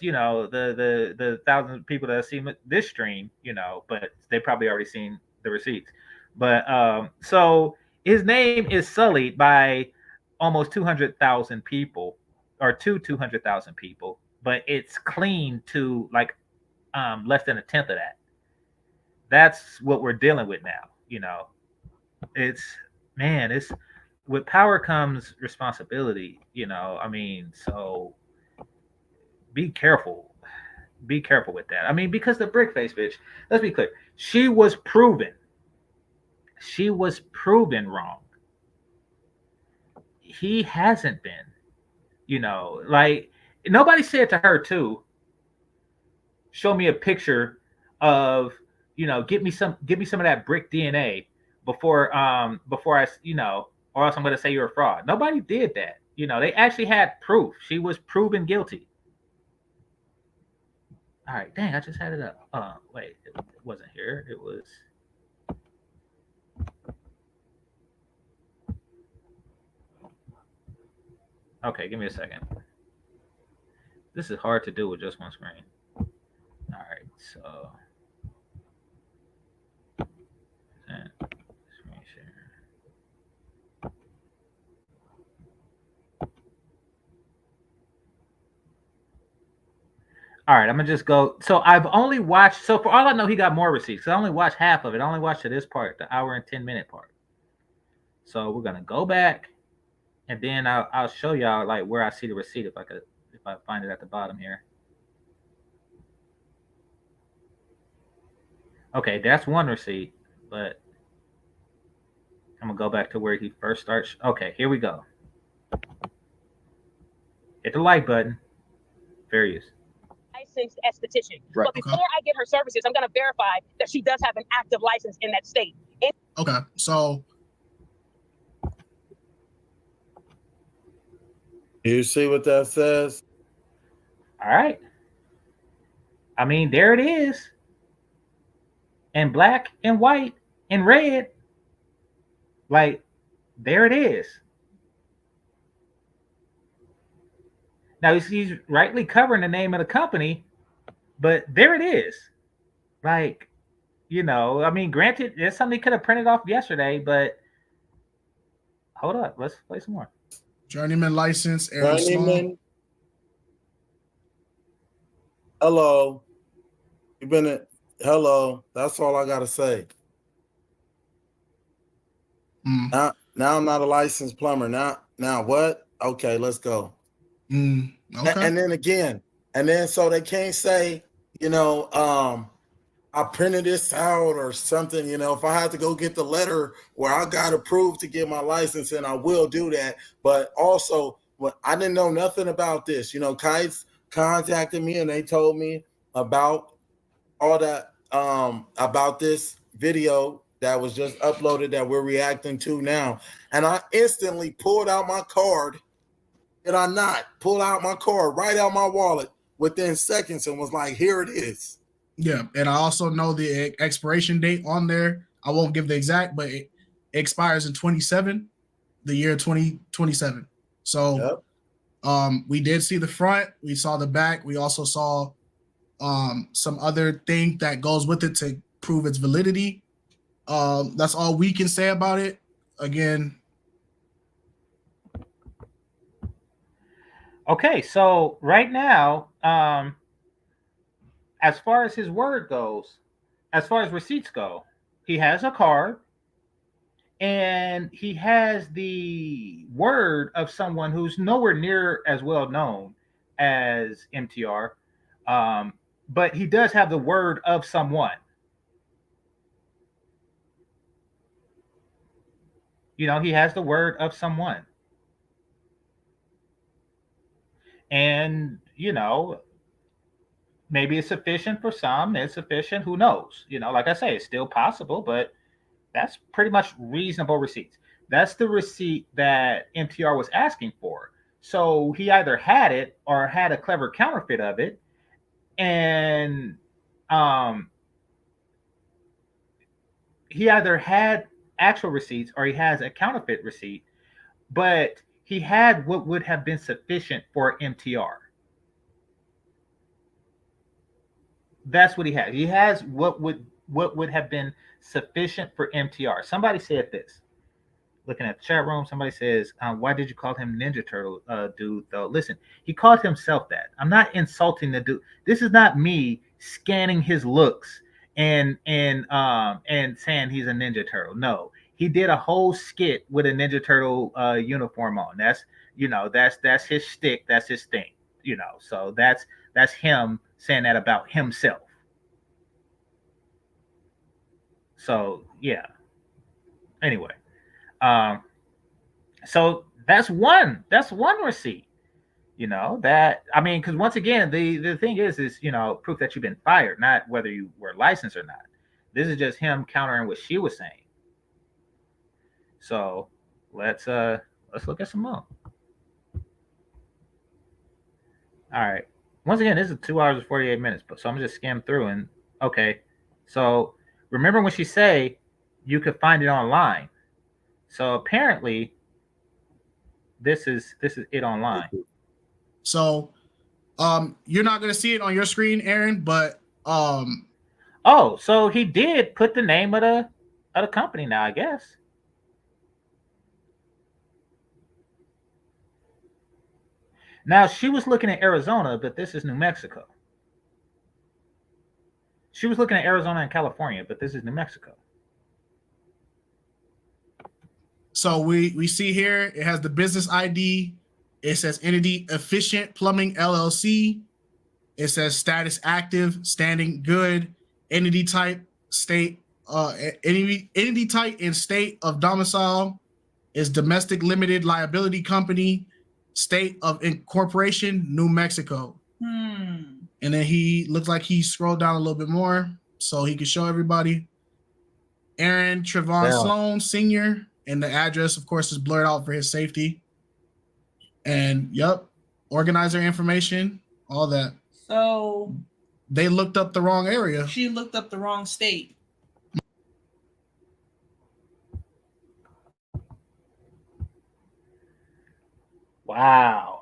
you know the thousands of people that have seen this stream, you know, but they probably already seen the receipts. But so his name is sullied by almost 200,000 people, or 200,000 people, but it's clean to like less than a tenth of that. That's what we're dealing with now. You know, it's with power comes responsibility. You know, I mean, so be careful. Be careful with that. I mean, because the brick face bitch, let's be clear, she was proven wrong. He hasn't been, you know, like nobody said to her too, show me a picture of, give me some of that brick DNA before I, or else I'm going to say you're a fraud. Nobody did that. They actually had proof. She was proven guilty. All right, dang, I just had it up. Wait, it wasn't here. It was. Okay, give me a second. This is hard to do with just one screen. All right, so. Screen share. All right, I'm gonna just go. So I've only watched. So for all I know, he got more receipts. I only watched half of it. I only watched to this part, the hour and 10-minute part. So we're gonna go back, and then I'll show y'all like where I see the receipt if I find it at the bottom here. Okay, that's one receipt, but I'm gonna go back to where he first starts. Okay, here we go. Hit the like button. There he is. Licensed esthetician. Right. But before I get her services, I'm going to verify that she does have an active license in that state. Okay, so You see what that says? All right. I mean, there it is. In black and white and red. Like, there it is. Now, he's rightly covering the name of the company, but there it is. Like, I mean, granted, it's something he could have printed off yesterday, but hold up. Let's play some more. journeyman license, Aaron Sloan. Journeyman. Hello. You been at hello. That's all I gotta say. Now I'm not a licensed plumber. Now what? Okay, let's go. Okay. And then again, so they can't say, I printed this out or something. If I had to go get the letter where I got approved to get my license, and I will do that. But also, I didn't know nothing about this. Kites contacted me and they told me about all that, about this video that was just uploaded that we're reacting to now. And I instantly pulled out my card. Did I not pull out my card right out my wallet within seconds and was like, here it is. Yeah, and I also know the expiration date on there. I won't give the exact, but it expires in 27, the year 2027. So we did see the front, we saw the back, we also saw some other thing that goes with it to prove its validity. That's all we can say about it. Again. Okay, so right now, as far as his word goes, as far as receipts go, he has a card and he has the word of someone who's nowhere near as well known as MTR, but he does have the word of someone. He has the word of someone. And, maybe it's sufficient for some, it's sufficient, who knows? Like I say, it's still possible, but that's pretty much reasonable receipts. That's the receipt that MTR was asking for. So he either had it or had a clever counterfeit of it. And he either had actual receipts or he has a counterfeit receipt, but he had what would have been sufficient for MTR. That's what he has. He has what would have been sufficient for MTR. Somebody said this. Looking at the chat room, somebody says, why did you call him Ninja Turtle, dude, though? Listen, he called himself that. I'm not insulting the dude. This is not me scanning his looks and saying he's a Ninja Turtle. No. He did a whole skit with a Ninja Turtle uniform on. That's that's his shtick, that's his thing. So that's him saying that about himself. So yeah. Anyway, so that's one receipt. That, I mean, because once again, the thing is proof that you've been fired, not whether you were licensed or not. This is just him countering what she was saying. So let's look at some more. All right. Once again, this is 2 hours and 48 minutes, so I'm just skim through and okay. So remember when she say you could find it online. So apparently this is it online. So you're not gonna see it on your screen, Aaron, but oh, so he did put the name of the company now, I guess. Now she was looking at Arizona, but this is New Mexico. She was looking at Arizona and California, but this is New Mexico. So we see here it has the business ID. It says entity Efficient Plumbing LLC. It says status active, standing good, entity type, state, entity type and state of domicile is domestic limited liability company, state of incorporation, New Mexico. And then he looks like he scrolled down a little bit more so he can show everybody. Aaron Trevon Sloan Sr. And the address, of course, is blurred out for his safety. And yep, organizer information, all that. So they looked up the wrong area. She looked up the wrong state. Wow.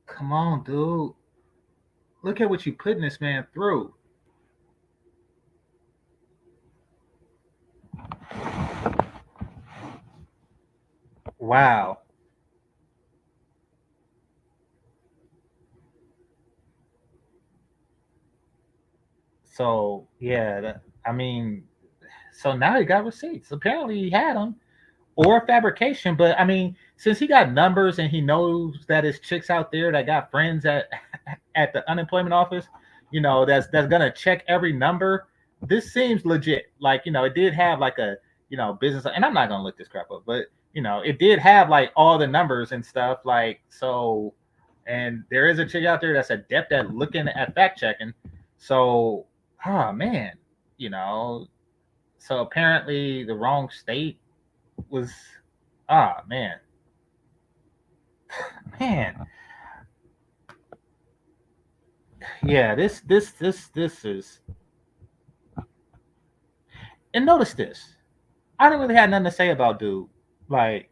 Come on, dude. Look at what you putting this man through. Wow. So yeah, so now he got receipts. Apparently he had them, or fabrication. But I mean, since he got numbers and he knows that his chicks out there that got friends at the unemployment office, that's gonna check every number. This seems legit. Like it did have like a business, and I'm not gonna look this crap up, but it did have like all the numbers and stuff. Like so, and there is a chick out there that's adept at looking at fact checking. So, oh man, so apparently the wrong state was man. Yeah, this is, and notice this. I didn't really have nothing to say about dude. Like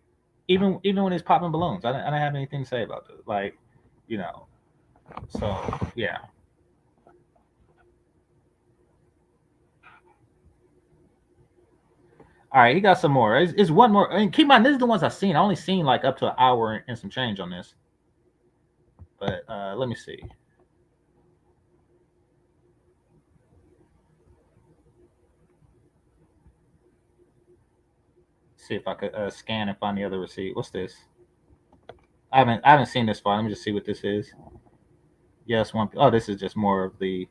even when he's popping balloons, I didn't have anything to say about dude. Like, so yeah. All right, he got some more. It's one more. And keep in mind, this is the ones I've seen. I only seen like up to an hour and some change on this. But let me see. See if I could scan and find the other receipt. What's this? I haven't seen this far. Let me just see what this is. Yes, one. Oh, this is just more of the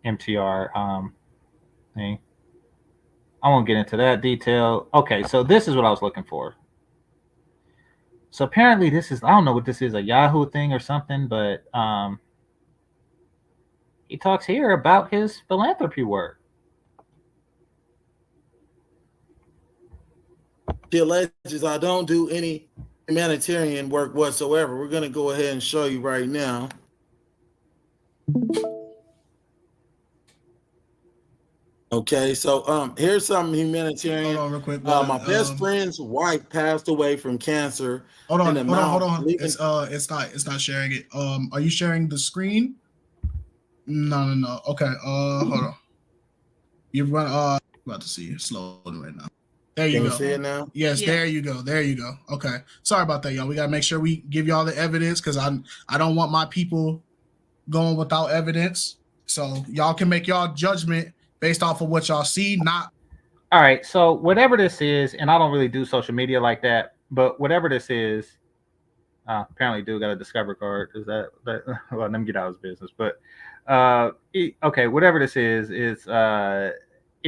MTR thing. I won't get into that detail. Okay, so this is what I was looking for. So apparently this is, I don't know what this is, a Yahoo thing or something, but he talks here about his philanthropy work. He alleges I don't do any humanitarian work whatsoever. We're going to go ahead and show you right now. Okay, so here's some humanitarian. Hold on, real quick. My best friend's wife passed away from cancer. Hold on. It's not sharing it. Are you sharing the screen? No. Okay. Hold on. You're about to see it slowly right now. There you go. Can you see it now? Yes, yeah. There you go. Okay. Sorry about that, y'all. We gotta make sure we give y'all the evidence because I don't want my people going without evidence. So y'all can make y'all judgment based off of what y'all see, not. All right. So whatever this is, and I don't really do social media like that, but whatever this is, apparently dude got a Discover card. Is that well, let me get out of his business. But okay, whatever this is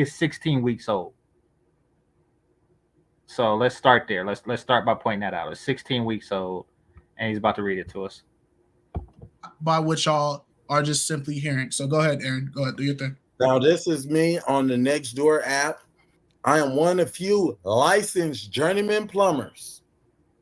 16 weeks old. So let's start there. Let's start by pointing that out. It's 16 weeks old, and he's about to read it to us. By what y'all are just simply hearing. So go ahead, Aaron. Go ahead, do your thing. Now, this is me on the Nextdoor app. I am one of few licensed journeyman plumbers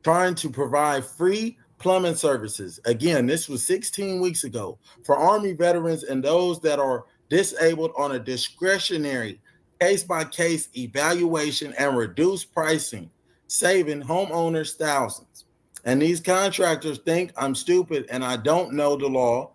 trying to provide free plumbing services. Again, this was 16 weeks ago for Army veterans and those that are disabled on a discretionary case-by-case evaluation and reduced pricing, saving homeowners thousands. And these contractors think I'm stupid and I don't know the law.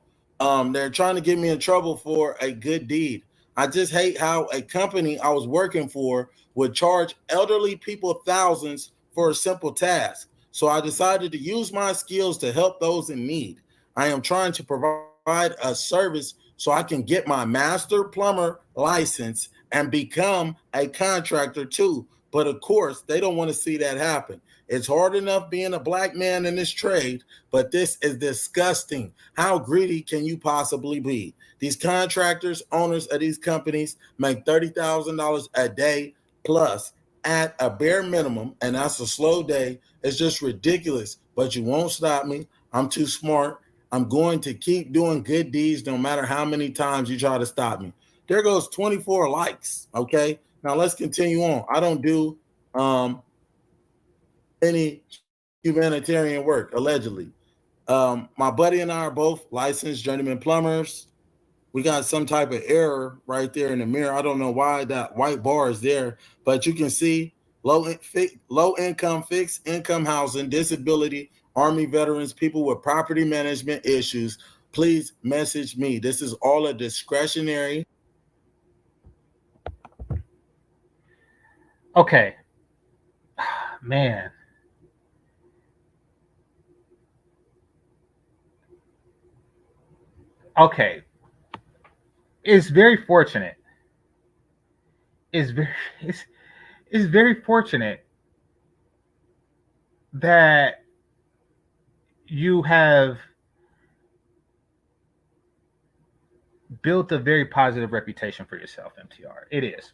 They're trying to get me in trouble for a good deed. I just hate how a company I was working for would charge elderly people thousands for a simple task. So I decided to use my skills to help those in need. I am trying to provide a service so I can get my master plumber license and become a contractor too. But of course, they don't want to see that happen. It's hard enough being a black man in this trade, but this is disgusting. How greedy can you possibly be? These contractors, owners of these companies make $30,000 a day plus at a bare minimum, and that's a slow day. It's just ridiculous, but you won't stop me. I'm too smart. I'm going to keep doing good deeds no matter how many times you try to stop me. There goes 24 likes. Okay, now let's continue on. I don't do any humanitarian work, allegedly. My buddy and I are both licensed journeyman plumbers. We got some type of error right there in the mirror. I don't know why that white bar is there, but you can see low income, fixed income housing, disability, Army veterans, people with property management issues. Please message me. This is all a discretionary. Okay, man. Okay, it's very fortunate. It's very it's, it's very fortunate that you have built a very positive reputation for yourself, MTR. It is.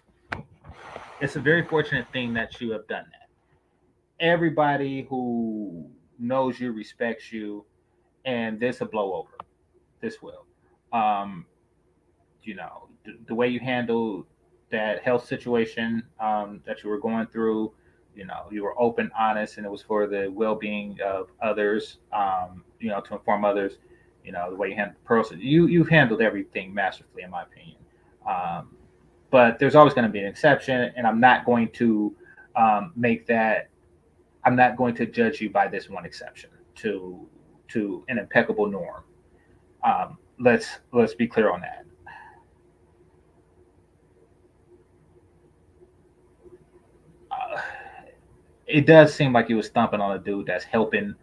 It's a very fortunate thing that you have done that. Everybody who knows you respects you, and this will blow over. This will. Um, the way you handled that health situation that you were going through. You were open, honest, and it was for the well-being of others. To inform others. The way you handled the person. You've handled everything masterfully, in my opinion. Um, but there's always going to be an exception, and I'm not going to make that. I'm not going to judge you by this one exception to an impeccable norm. Let's be clear on that. Uh, it does seem like he was stomping on a dude that's helping,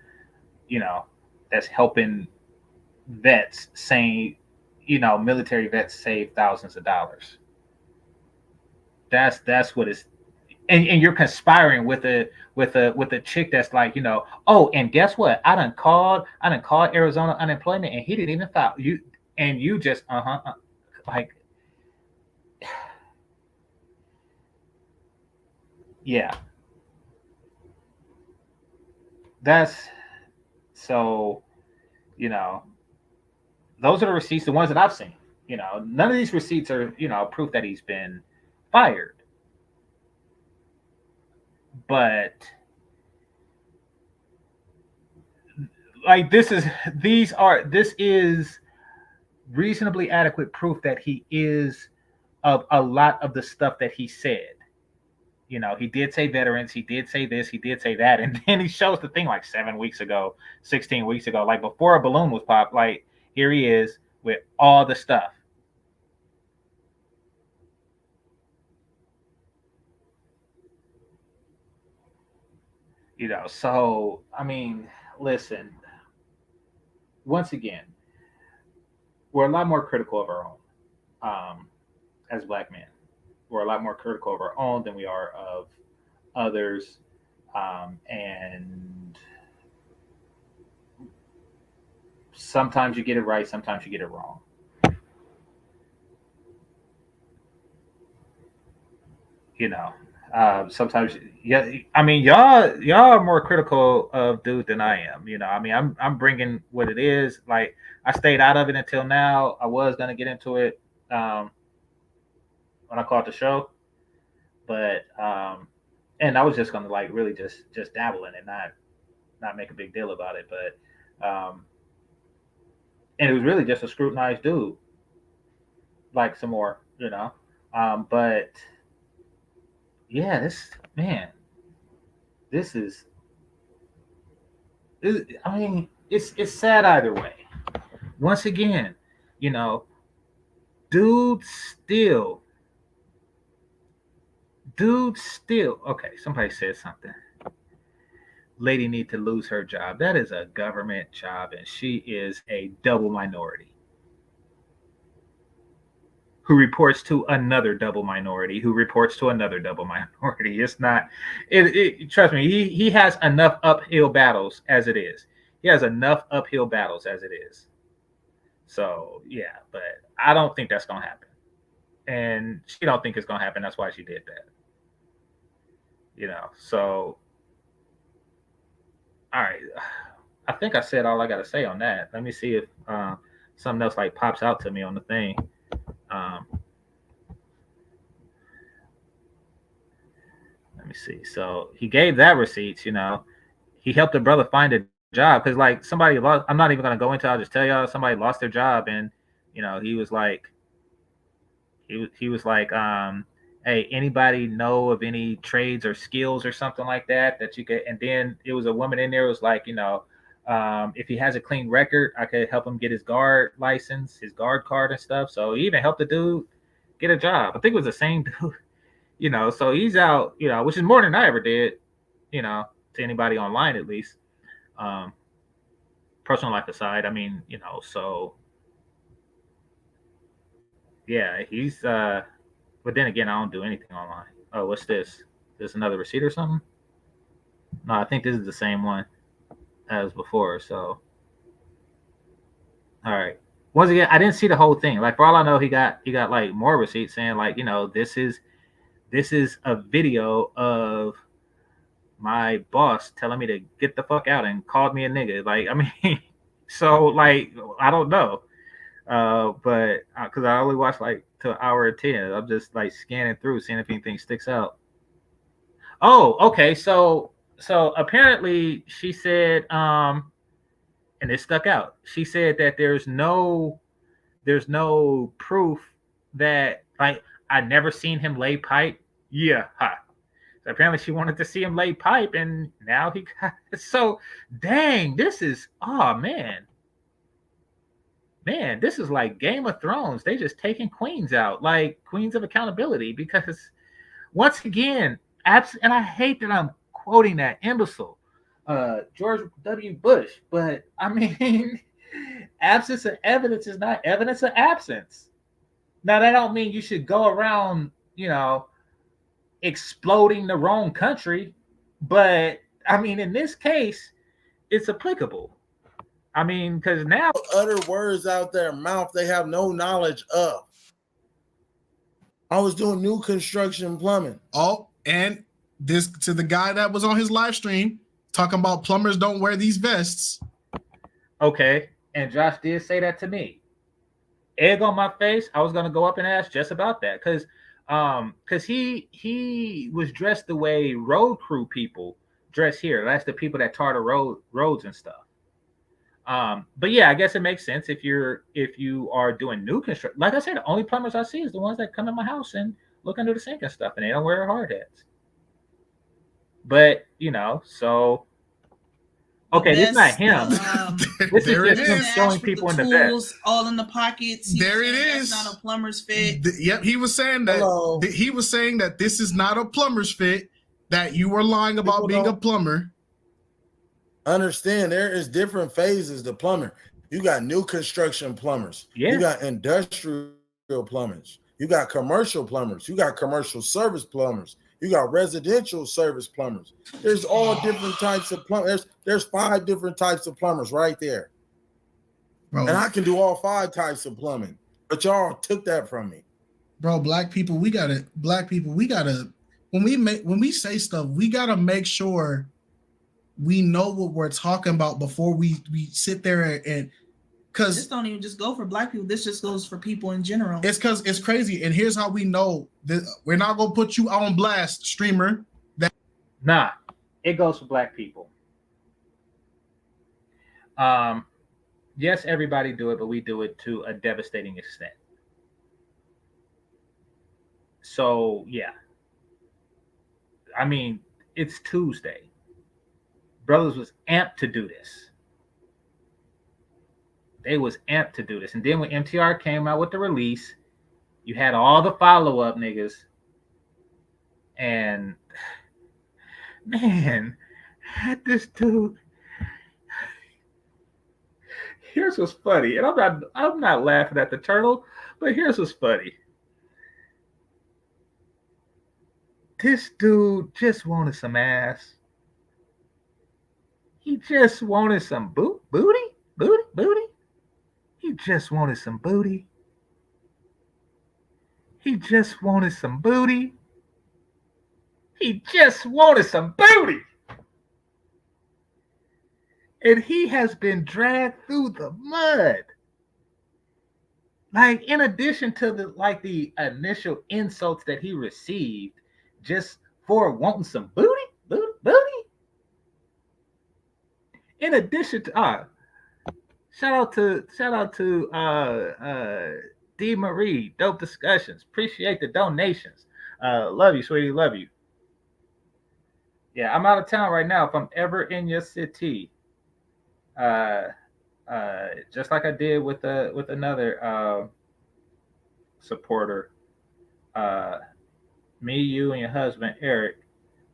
you know, that's helping vets saying, military vets save thousands of dollars. That's what it's and you're conspiring with a chick that's like, oh, and guess what? I done called Arizona unemployment and he didn't even file you and you just like yeah. That's so, you know, those are the receipts, the ones that I've seen. None of these receipts are, proof that he's been fired. But like this is reasonably adequate proof that he is of a lot of the stuff that he said. He did say veterans, he did say this, he did say that, and then he shows the thing like 7 weeks ago, 16 weeks ago, like before a balloon was popped. Like here he is with all the stuff. So I mean, listen, once again, we're a lot more critical of our own as black men. We're a lot more critical of our own than we are of others. And sometimes you get it right, sometimes you get it wrong. You know, Sometimes, yeah. I mean, y'all are more critical of dude than I am. You know, I mean, I'm bringing what it is. Like, I stayed out of it until now. I was gonna get into it um, when I caught the show, but and I was just gonna like really just dabble in it, not make a big deal about it. But and it was really just a scrutinized dude, like some more, you know. But yeah, this man, this is I mean, it's sad either way. Once again, you know, dude still, dude still. Okay, somebody said something. Lady need to lose her job. That is a government job, and she is a double minority who reports to another double minority who reports to another double minority. It's not. Trust me. He has enough uphill battles as it is. He has enough uphill battles as it is. So yeah, but I don't think that's gonna happen, and she don't think it's gonna happen. That's why she did that. You know. So all right, I think I said all I got to say on that. Let me see if something else like pops out to me on the thing. Um, let me see. So he gave that receipts. You know, he helped a brother find a job because like somebody lost. I'm not even gonna go into. I'll just tell y'all somebody lost their job, and you know he was like, he was like, hey, anybody know of any trades or skills or something like that you could? And then it was a woman in there who was like, you know, if he has a clean record, I could help him get his guard license, his guard card and stuff. So he even helped the dude get a job. I think it was the same dude, you know. So he's out, you know, which is more than I ever did, you know, to anybody online at least. Um, Personal life aside, I mean, you know, so yeah, he's but then again, I don't do anything online. Oh, what's this? This another receipt or something? No, I think this is the same one as before. So, all right. Once again, I didn't see the whole thing. Like for all I know, he got like more receipts saying like, you know, this is a video of my boss telling me to get the fuck out and called me a nigga. Like, I mean, so like I don't know. But because I only watched like to an hour or 10, I'm just like scanning through, seeing if anything sticks out. Oh, okay. So apparently she said, and it stuck out. She said that there's no proof that like I never seen him lay pipe. Yeah, ha. So apparently she wanted to see him lay pipe, and now he got so dang. This is oh man. Man, this is like Game of Thrones. They just taking queens out, like queens of accountability, because once again, and I hate that I'm quoting that imbecile, George W. Bush, but I mean, absence of evidence is not evidence of absence. Now that don't mean you should go around, you know, exploding the wrong country, but I mean, in this case, it's applicable. I mean, because now Other words out their mouth they have no knowledge of. I was doing new construction plumbing. Oh, and this to the guy that was on his live stream talking about plumbers don't wear these vests. Okay, and Josh did say that to me. Egg on my face. I was gonna go up and ask Jess about that because he was dressed the way road crew people dress here. That's the people that tar the roads and stuff. But yeah, I guess it makes sense if you are doing new construction. Like I said, the only plumbers I see is the ones that come in my house and look under the sink and stuff, and they don't wear hard hats. But you know, so okay, this is not him. This is just him showing people in the vest, all in the pockets. There it is. That's not a plumber's fit. Yep, he was saying that. Hello. He was saying that this is not a plumber's fit. That you were lying about People being a don't plumber. Understand there is different phases to plumbing. You got new construction plumbers. Yeah. You got industrial plumbers. You got commercial plumbers. You got commercial service plumbers. You got residential service plumbers. There's all different types of plumbers. There's 5 different types of plumbers right there. Bro, And I can do all 5 types of plumbing. But y'all took that from me. bro, black people, we gotta when we say stuff, we gotta make sure we know what we're talking about before we sit there and because this don't even just go for black people. This just goes for people in general. It's because it's crazy. And here's how we know that we're not gonna put you on blast, streamer. Nah, it goes for black people. Yes, everybody do it, but we do it to a devastating extent. So yeah, I mean, it's Tuesday. Brothers was amped to do this. They was amped to do this. And then when MTR came out with the release, you had all the follow-up niggas. And man, had this dude. Here's what's funny. And I'm not laughing at the turtle, but here's what's funny. This dude just wanted some ass. He just wanted some booty. He just wanted some booty. He just wanted some booty. He just wanted some booty. And he has been dragged through the mud. Like, in addition to the initial insults that he received just for wanting some booty. In addition to shout out to D Marie, dope discussions. Appreciate the donations. Love you, sweetie, love you. Yeah, I'm out of town right now. If I'm ever in your city, just like I did with another supporter, me, you, and your husband Eric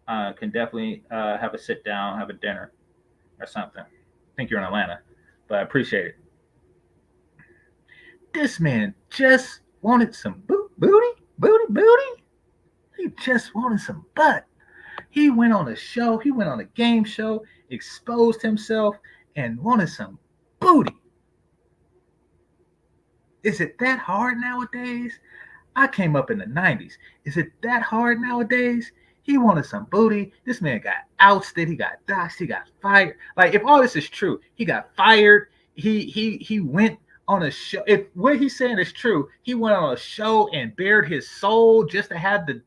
can definitely have a sit down, have a dinner or something. I think you're in Atlanta, but I appreciate it. This man just wanted some booty. He just wanted some butt. He went on a show. He went on a game show, exposed himself, and wanted some booty. Is it that hard nowadays? I came up in the 90s. Is it that hard nowadays? He wanted some booty. This man got ousted. He got doxxed. He got fired. Like, if all this is true, he got fired. He went on a show. If what he's saying is true, he went on a show and bared his soul just to have the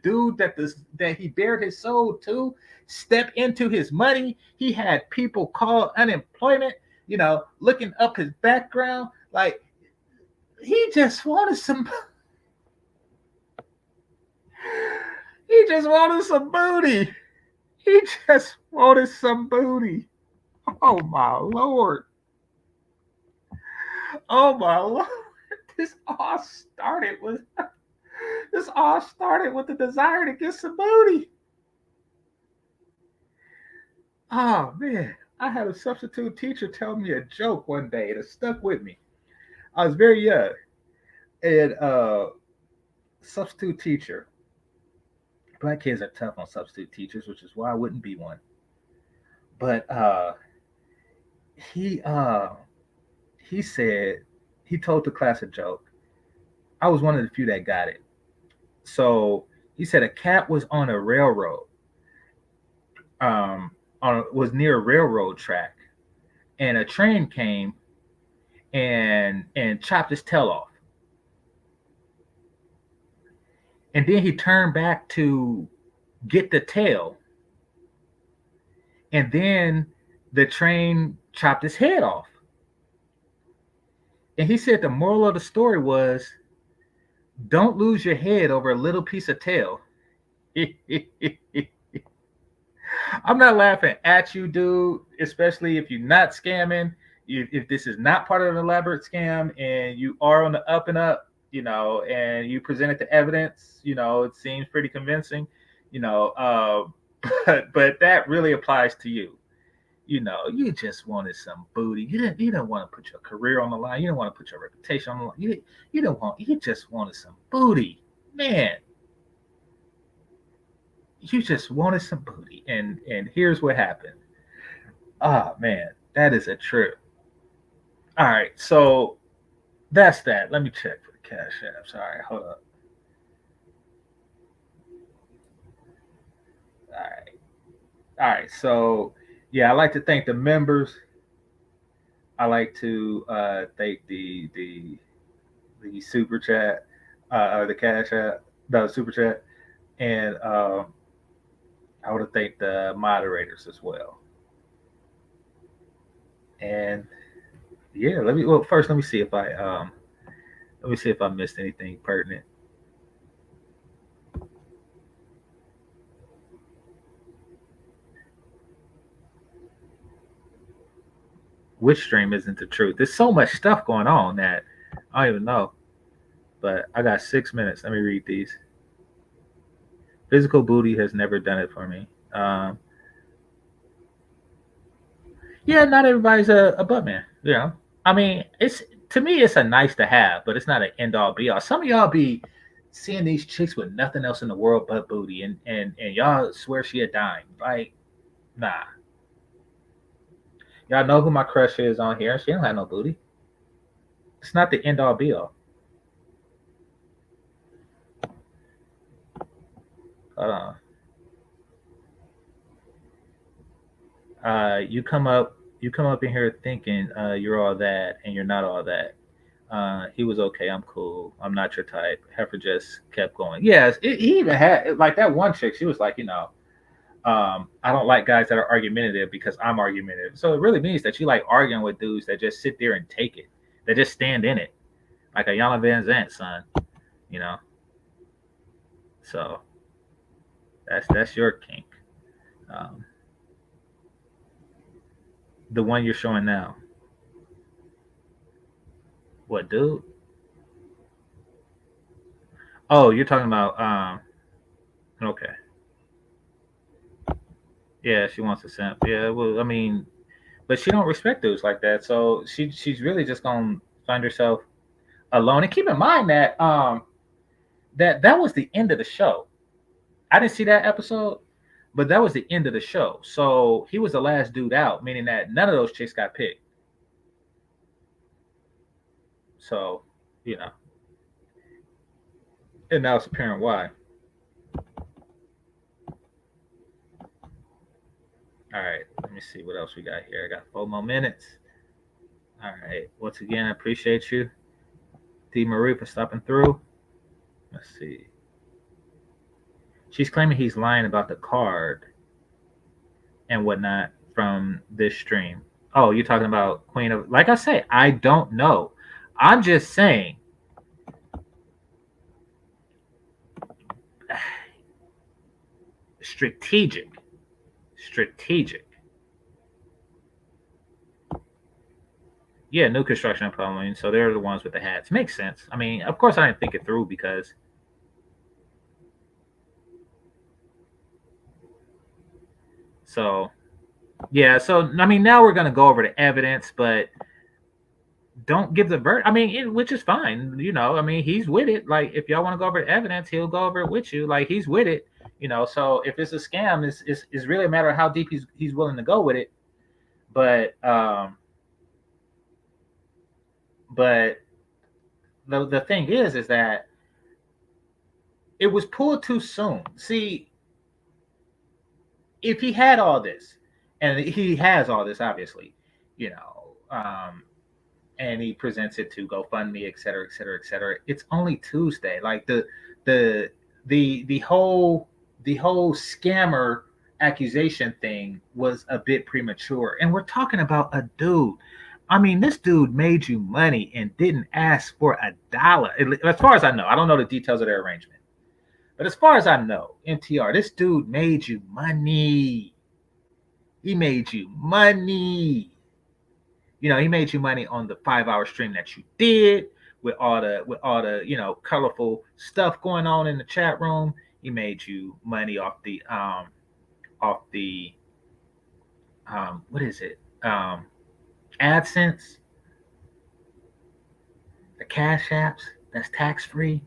dude that he bared his soul to step into his money. He had people call unemployment, looking up his background. Like, he just wanted some. He just wanted some booty. He just wanted some booty. Oh my Lord. Oh my Lord. This all started with the desire to get some booty. Oh man. I had a substitute teacher tell me a joke one day and it stuck with me. I was very young. And substitute teacher. Black kids are tough on substitute teachers, which is why I wouldn't be one. But he said, he told the class a joke. I was one of the few that got it. So he said a cat was on a railroad, was near a railroad track, and a train came and chopped his tail off. And then he turned back to get the tail. And then the train chopped his head off. And he said the moral of the story was, don't lose your head over a little piece of tail. I'm not laughing at you, dude, especially if you're not scamming. If this is not part of an elaborate scam and you are on the up and up, and you presented the evidence, it seems pretty convincing, but that really applies to you. You just wanted some booty. You didn't want to put your career on the line. You didn't want to put your reputation on the line. You just wanted some booty, man. You just wanted some booty, and here's what happened. Oh man, that is a trip. All right, so that's that. Let me check for the cash apps. All right, hold up. All right, so yeah, I like to thank the members. I like to thank the super chat, or the cash app, the super chat, and I want to thank the moderators as well. And yeah, first let me see if I missed anything pertinent. Which stream isn't the truth? There's so much stuff going on that I don't even know. But I got 6 minutes. Let me read these. Physical booty has never done it for me. Yeah, not everybody's a butt man. You know, I mean, it's to me, it's a nice to have, but it's not an end all be all. Some of y'all be seeing these chicks with nothing else in the world but booty, and y'all swear she a dime. Like, nah. Y'all know who my crush is on here. She don't have no booty. It's not the end all be all. Hold on. You come up in here thinking you're all that, and you're not all that. He was okay. I'm cool. I'm not your type. Heifer just kept going. Yes, he even had like that one chick. She was like, I don't like guys that are argumentative because I'm argumentative. So it really means that you like arguing with dudes that just sit there and take it, that just stand in it, like a Yana Van Zant, son. You know. So that's your kink. Um, the one you're showing now. What, dude? Oh, you're talking about okay. Yeah, she wants a simp. Yeah, well, I mean, but she don't respect dudes like that. So she's really just gonna find herself alone. And keep in mind that that was the end of the show. I didn't see that episode, but that was the end of the show. So he was the last dude out, meaning that none of those chicks got picked. So, you know, and now it's apparent why. All right, let me see what else we got here. I got 4 more minutes. All right. Once again, I appreciate you, D. Marie, for stopping through. Let's see. She's claiming he's lying about the card and whatnot from this stream. Oh, you're talking about Queen of. Like I say, I don't know. I'm just saying. Strategic. Yeah, new construction and plumbing. So they're the ones with the hats. Makes sense. I mean, of course, I didn't think it through because. So, yeah. So I mean, now we're gonna go over the evidence, but don't give the verdict. I mean, which is fine. I mean, he's with it. Like, if y'all want to go over the evidence, he'll go over it with you. Like, he's with it. So if it's a scam, it's really a matter of how deep he's willing to go with it. But the thing is that it was pulled too soon. See, if he had all this, and he has all this, obviously, and he presents it to GoFundMe, et cetera, et cetera, et cetera. It's only Tuesday. Like the whole scammer accusation thing was a bit premature, and we're talking about a dude. I mean, this dude made you money and didn't ask for $1. As far as I know, I don't know the details of their arrangement, but as far as I know, MTR, this dude made you money. He made you money. He made you money on the 5-hour stream that you did with all the colorful stuff going on in the chat room. He made you money off the what is it? AdSense, the Cash Apps that's tax free,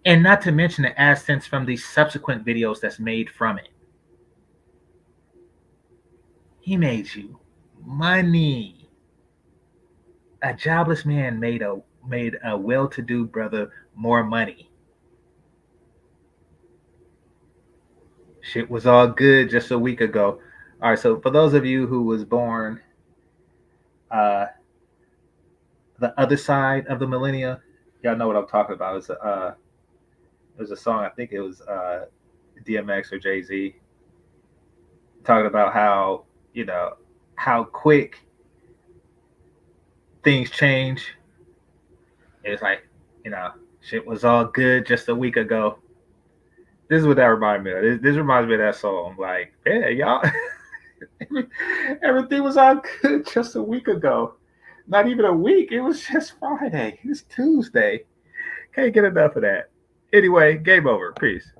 and not to mention the AdSense from the subsequent videos that's made from it. He made you money. A jobless man made a well-to-do brother more money. Shit was all good just a week ago. All right, so for those of you who was born uh, the other side of the millennia, y'all know what I'm talking about. It was a song. I think it was DMX or Jay Z talking about how how quick things change. It's like shit was all good just a week ago. This is what that reminded me of. This reminds me of that song. Like, yeah, y'all, everything was all good just a week ago. Not even a week. It was just Friday. It's Tuesday. Can't get enough of that. Anyway, game over. Peace.